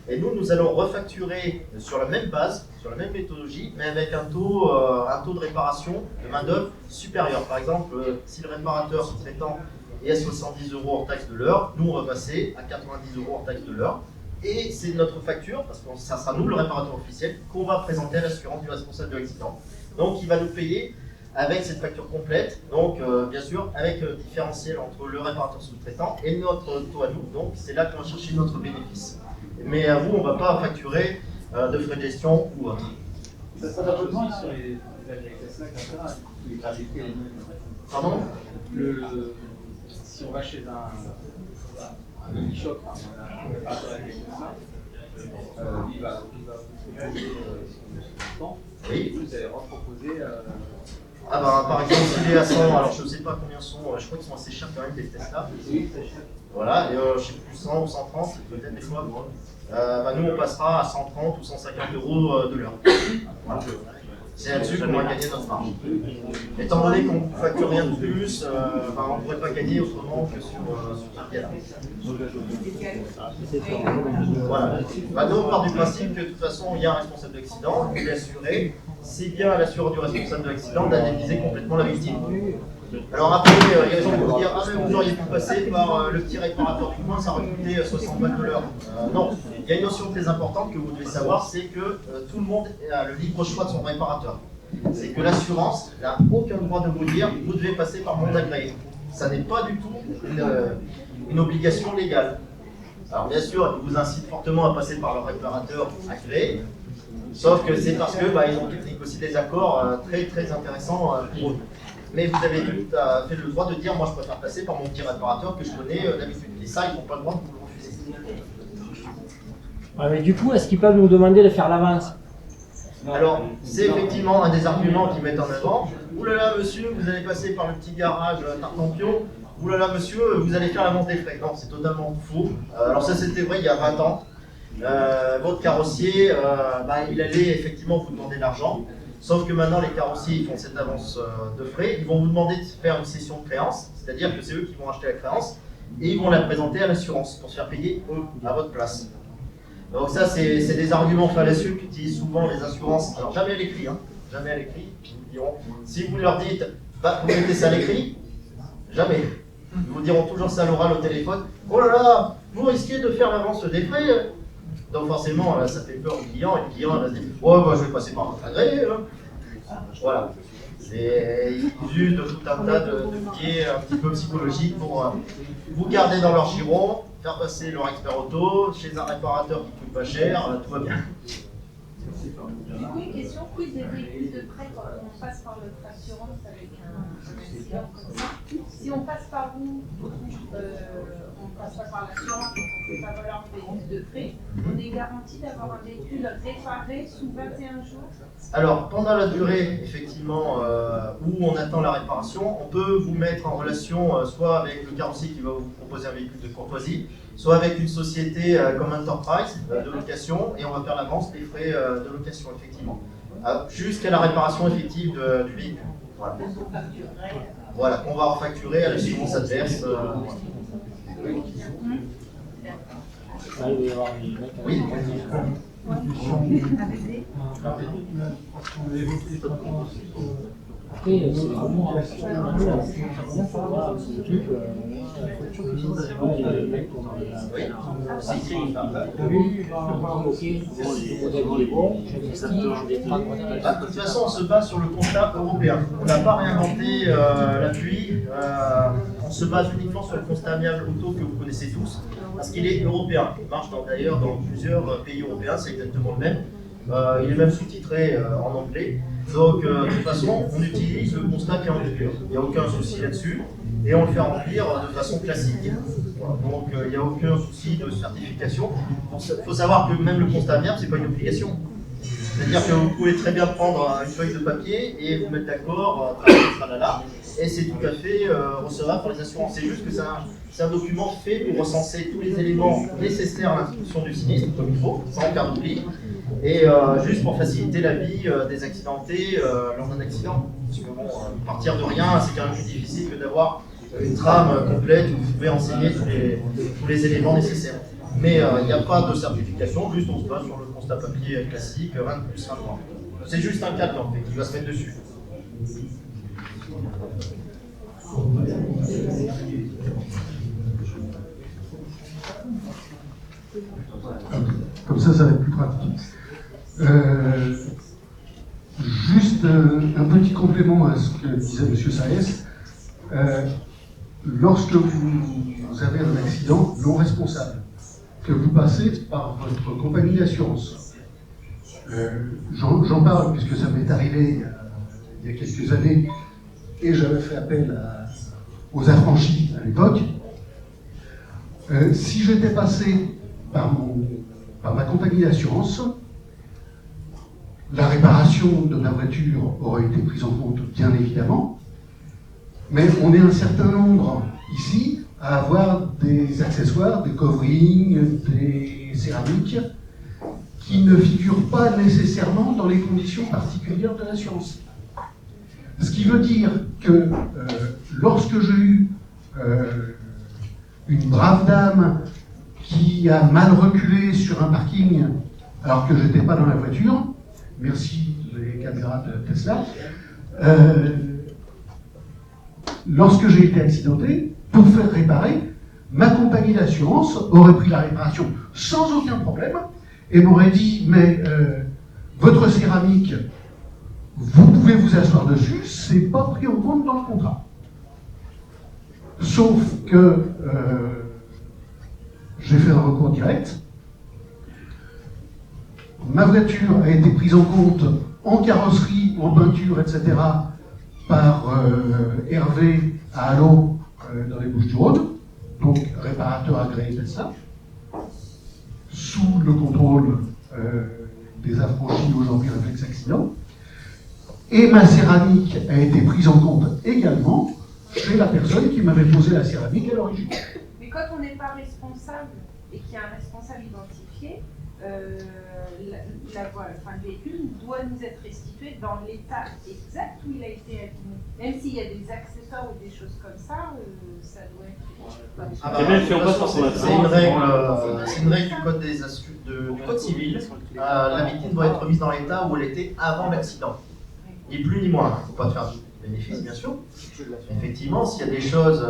Et nous allons refacturer sur la même base, sur la même méthodologie, mais avec un taux de réparation de main-d'œuvre supérieur. Par exemple, si le réparateur sous-traitant est à 70 € hors taxe de l'heure, nous on va passer à 90 € hors taxe de l'heure. Et c'est notre facture, parce que ça sera nous le réparateur officiel, qu'on va présenter à l'assurance du responsable de l'accident. Donc il va nous payer avec cette facture complète, donc bien sûr avec différentiel entre le réparateur sous-traitant et notre taux à nous. Donc c'est là qu'on va chercher notre bénéfice. Mais à vous, on ne va pas facturer de frais de gestion ou autre. Ça n'a pas besoin sur les Tesla, les gratuités, les mêmes. Pardon? Si on va chez un e-shop, un réparateur avec Tesla, il va proposer son temps. Oui. Vous allez reproposer. Ah bah, par exemple, s'il est à 100, alors je ne sais pas combien sont, je crois qu'ils sont assez chers quand même, les Tesla. Oui, c'est cher. Voilà, et je ne sais plus 100 ou 130, peut-être des fois. Nous, on passera à 130 ou 150 € de l'heure. Voilà. C'est là-dessus qu'on va gagner notre marge. Étant donné qu'on ne facture rien de plus, on ne pourrait pas gagner autrement que sur ce biais-là. Voilà. Nous, on part du principe que de toute façon, il y a un responsable d'accident, il est assuré. C'est bien à l'assureur du responsable de l'accident d'indemniser complètement la victime. Alors après, il y a des gens qui vont dire « Ah mais vous vous auriez pu passer par le petit réparateur du coin, ça aurait coûté 60 balles de l'heure. Non, il y a une notion très importante que vous devez savoir, c'est que tout le monde a le libre choix de son réparateur. C'est que l'assurance n'a aucun droit de vous dire vous devez passer par monde agréé. Ça n'est pas du tout une obligation légale. Alors bien sûr, ils vous incitent fortement à passer par leur réparateur agréé, sauf que c'est parce que ils ont aussi des accords très très intéressants pour eux. Mais vous avez tout à fait le droit de dire moi je préfère passer par mon petit réparateur que je connais d'habitude. Et ça, ils n'ont pas le droit de vous le refuser. Ouais, mais du coup, est-ce qu'ils peuvent nous demander de faire l'avance? Alors, c'est effectivement un des arguments qu'ils mettent en avant. Ouh là là, monsieur, vous allez passer par le petit garage Tartampion. Ouh là là, monsieur, vous allez faire l'avance des frais. Non, c'est totalement faux. Alors ça, c'était vrai il y a 20 ans. Votre carrossier, il allait effectivement vous demander de l'argent. Sauf que maintenant, les carrossiers ils font cette avance de frais. Ils vont vous demander de faire une cession de créance. C'est-à-dire que c'est eux qui vont acheter la créance. Et ils vont la présenter à l'assurance pour se faire payer, eux, à votre place. Donc ça, c'est des arguments fallacieux qu'utilisent souvent les assurances. Alors jamais à l'écrit, jamais à l'écrit. Ils vous diront, si vous leur dites, vous mettez ça à l'écrit, jamais. Ils vous diront toujours ça à l'oral au téléphone. Oh là là, vous risquez de faire l'avance des frais. Donc forcément, ça fait peur au client, et le client va se dire, oh je vais passer par votre agréé. Voilà. Ils usent de tout un tas de biais un petit peu psychologiques pour vous garder dans leur giron, faire passer leur expert auto chez un réparateur qui coûte pas cher, tout va bien. Du coup, une question, quid des véhicules de prêt quand on passe par notre assurance avec un incident comme ça? Si on passe par vous, on passe pas par l'assurance, on ne fait pas valoir le véhicule de prêt, on est garanti d'avoir un véhicule réparé sous 21 jours? Alors, pendant la durée, effectivement, où on attend la réparation, on peut vous mettre en relation soit avec le carrossier qui va vous proposer un véhicule de courtoisie, soit avec une société comme Enterprise de location, et on va faire l'avance des frais de location, effectivement, jusqu'à la réparation effective du véhicule. Voilà. Voilà, qu'on va refacturer à l'assurance adverse. Oui. Après, c'est vraiment de toute façon, on se base sur le constat européen. On n'a pas réinventé l'appui. On se base uniquement sur le constat amiable auto que vous connaissez tous, parce qu'il est européen. Il marche d'ailleurs dans plusieurs pays européens, c'est exactement le même. Il est même sous-titré en anglais. Donc, de toute façon, on utilise le constat qui est en vigueur. Il n'y a aucun souci là-dessus. Et on le fait remplir de façon classique. Voilà. Donc, il n'y a aucun souci de certification. Il faut savoir que même le constat amiable, ce n'est pas une obligation. C'est-à-dire que vous pouvez très bien prendre une feuille de papier et vous mettre d'accord, et c'est tout à fait recevable par les assurances. C'est juste que c'est un document fait pour recenser tous les éléments nécessaires à l'instruction du sinistre, comme il faut, sans aucun oubli, et juste pour faciliter la vie des accidentés lors d'un accident. Parce que bon, partir de rien, c'est quand même plus difficile que d'avoir une trame complète où vous pouvez enseigner tous les éléments nécessaires. Mais il n'y a pas de certification, juste on se base sur le constat papier classique, rien de plus, rien de moins. C'est juste un cadre en fait, qui va se mettre dessus. Comme ça va être plus pratique. Juste un petit complément à ce que disait M. Saez. Lorsque vous avez un accident non responsable, que vous passez par votre compagnie d'assurance, j'en parle puisque ça m'est arrivé il y a quelques années et j'avais fait appel aux affranchis à l'époque. Si j'étais passé par ma compagnie d'assurance, la réparation de ma voiture aurait été prise en compte, bien évidemment, mais on est un certain nombre ici à avoir des accessoires, des coverings, des céramiques, qui ne figurent pas nécessairement dans les conditions particulières de l'assurance. Ce qui veut dire que lorsque j'ai eu une brave dame qui a mal reculé sur un parking alors que je n'étais pas dans la voiture, merci les caméras de Tesla, lorsque j'ai été accidenté, pour faire réparer, ma compagnie d'assurance aurait pris la réparation sans aucun problème et m'aurait dit, mais votre céramique, vous pouvez vous asseoir dessus, c'est pas pris en compte dans le contrat. Sauf que j'ai fait un recours direct. Ma voiture a été prise en compte en carrosserie, en peinture, etc. par Hervé à Allo dans les Bouches-du-Rhône, donc réparateur agréé de ça, sous le contrôle des affranchis aujourd'hui réflexe accident. Et ma céramique a été prise en compte également chez la personne qui m'avait posé la céramique à l'origine. Mais quand on n'est pas responsable et qu'il y a un responsable identifié, le véhicule doit nous être restitué dans l'état exact où il a été abîmé. Même s'il y a des accessoires ou des choses comme ça, ça doit être... C'est même si on passe par son C'est une règle du code du code civil. La victime doit être mise dans l'état où elle était avant l'accident. Ni plus ni moins. Il ne faut pas faire de bénéfice, bien sûr. Effectivement, s'il y a des choses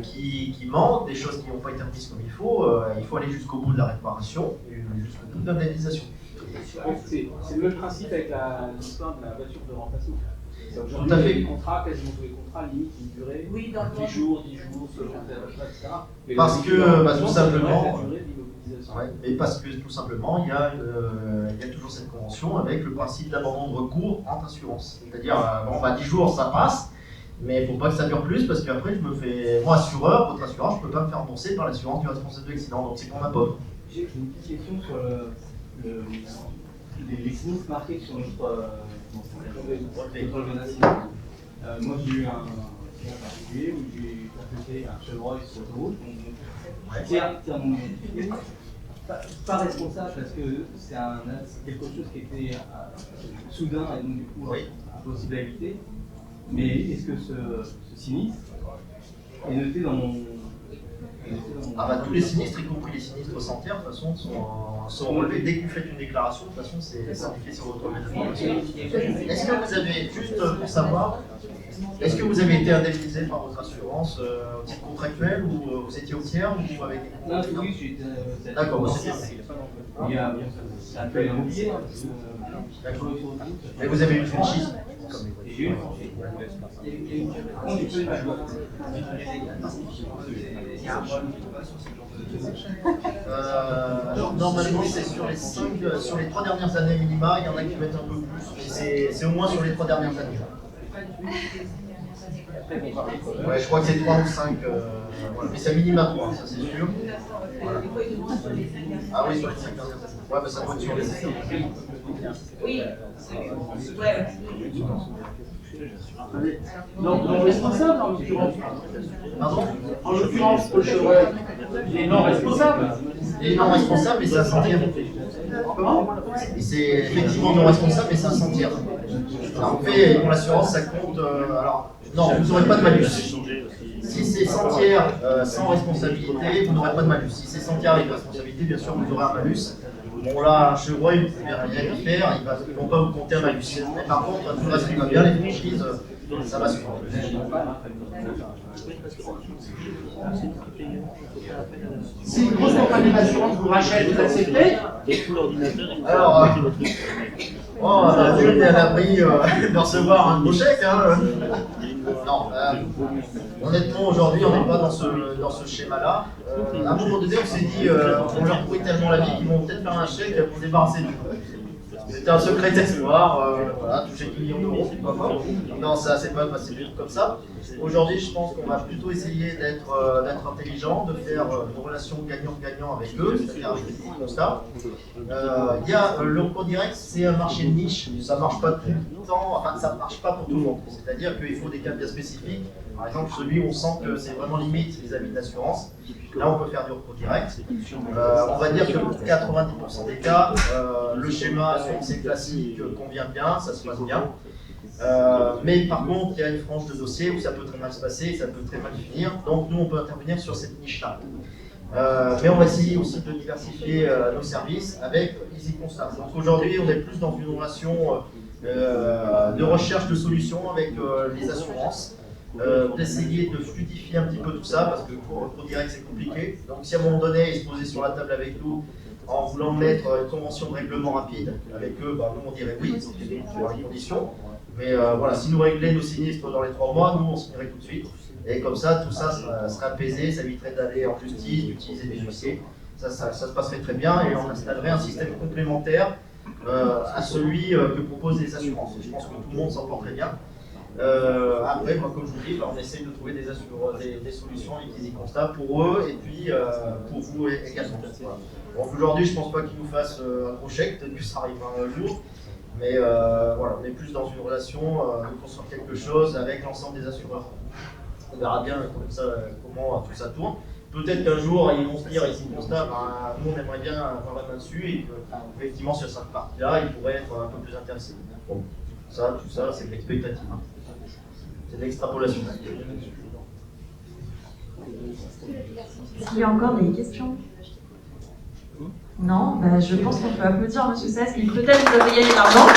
qui manquent, des choses qui n'ont pas été remises comme il faut aller jusqu'au bout de la réparation et jusqu'au bout de l'indemnisation. C'est le même principe avec l'histoire de la voiture de remplacement. Tout à fait. Les contrats, quasiment tous les contrats, limite une durée 10 jours, selon etc. Parce que, tout simplement, tout simplement, il y a toujours cette convention avec le principe d'abandon de recours entre assurances. C'est-à-dire, 10 jours, ça passe, mais il ne faut pas que ça dure plus, parce qu'après, moi, assureur, votre assureur, je ne peux pas me faire rembourser par l'assurance du responsable de l'accident, donc c'est pour ma pauvre. J'ai une petite question sur les sinistres marqués sur notre menace. Moi, j'ai eu un accident particulier où j'ai percuté un chevreuil sur l'autoroute. Pas responsable parce que c'est quelque chose qui était soudain et donc du coup impossible à éviter. Mais est-ce que ce sinistre est noté dans mon... tous les sinistres, y compris les sinistres sentiers, de toute façon, sont relevés dès que vous faites une déclaration. De toute façon, c'est indiqué sur votre registre d'information. Est-ce que vous avez, juste pour savoir, est-ce que vous avez été indemnisé par votre assurance au titre contractuel ou vous étiez au tiers ou avec des contrats? Non, oui, j'ai été... D'accord, c'est bien. C'est un peu immobilier. D'accord. Et vous avez une franchise? J'ai eu une franchise. Alors normalement c'est sur les 3 dernières années minima, il y en a qui mettent un peu plus, mais c'est au moins sur les 3 dernières années. Ouais, je crois que c'est 3 ou 5, mais c'est minima 3, ça c'est sûr. Voilà. Ah oui, sur les 5 dernières années. Ouais, mais ça doit être sur les 5. Oui. Non responsable en l'occurrence. Pardon? En l'occurrence, Paul Chevreuil, il est non responsable. Il est non responsable, mais c'est un centième. C'est effectivement non responsable, mais c'est un centième. Alors, en fait, pour l'assurance, ça compte. Alors, non, vous n'aurez pas de malus. Si c'est centière sans responsabilité, vous n'aurez pas de malus. Si c'est centière avec responsabilité, bien sûr, vous aurez un malus. Bon là, un chevreuil, vous ne pouvez rien y faire, ils ne vont pas vous compter un malus. Mais par contre, tout le reste qui va bien, les franchises, ça va suivre. Si une grosse compagnie d'assurance vous rachète, vous acceptez? Alors, nul n'est à l'abri de recevoir un gros chèque. Hein. Non, honnêtement, aujourd'hui, on n'est pas dans ce schéma-là. À un moment donné, on s'est dit, on leur pourrit tellement la vie qu'ils vont peut-être faire un chèque pour débarrasser du coup. C'était un secret d'espoir, voilà, toucher 10 millions d'euros, c'est pas fort. Non, ça c'est pas passé du tout comme ça. Aujourd'hui, je pense qu'on va plutôt essayer d'être intelligent, de faire une relation gagnant-gagnant avec eux, c'est-à-dire avec des constats. Il y a le recours direct, c'est un marché de niche, ça marche pas tout le temps, enfin ça marche pas pour tout le monde. C'est-à-dire qu'il faut des cas bien spécifiques. Par exemple, celui où on sent que c'est vraiment limite vis-à-vis de l'assurance. Là, on peut faire du recours direct. On va dire que pour 90% des cas, le schéma c'est classique convient bien, ça se passe bien. Mais par contre, il y a une frange de dossier où ça peut très mal se passer, ça peut très mal finir. Donc nous, on peut intervenir sur cette niche-là. Mais on va essayer aussi de diversifier nos services avec Easy Constat. Donc aujourd'hui, on est plus dans une relation de recherche de solutions avec les assurances. d'essayer de fluidifier un petit peu tout ça, parce que pour direct c'est compliqué. Donc si à un moment donné ils se posaient sur la table avec nous en voulant mettre une convention de règlement rapide avec eux, bah, nous on dirait oui, sur les conditions. Mais voilà, si nous réglaient nos sinistres dans les 3 mois, nous on signerait tout de suite. Et comme ça, tout ça serait apaisé, ça éviterait d'aller en justice, d'utiliser des huissiers. Ça se passerait très bien et on installerait un système complémentaire à celui que proposent les assurances. Je pense que tout le monde s'en porte très bien. Après, moi, comme je vous dis, on essaye de trouver des solutions avec constat pour eux et puis pour vous également. Voilà. Donc aujourd'hui, je ne pense pas qu'ils nous fassent un gros chèque, peut-être que ça arrivera un jour. Mais voilà, on est plus dans une relation de construire quelque chose avec l'ensemble des assureurs. On verra bien comme ça, comment tout ça tourne. Peut-être qu'un jour, ils vont se dire, ici, constat, nous on aimerait bien avoir la main dessus, et qu'effectivement, sur cette partie-là, ils pourraient être un peu plus intéressés. Bon, tout ça, c'est de l'expectative. Hein. C'est de l'extrapolation. Est-ce qu'il y a encore des questions? Non, je pense qu'on peut applaudir M. Cesque, qui peut-être vous avez gagné l'argent.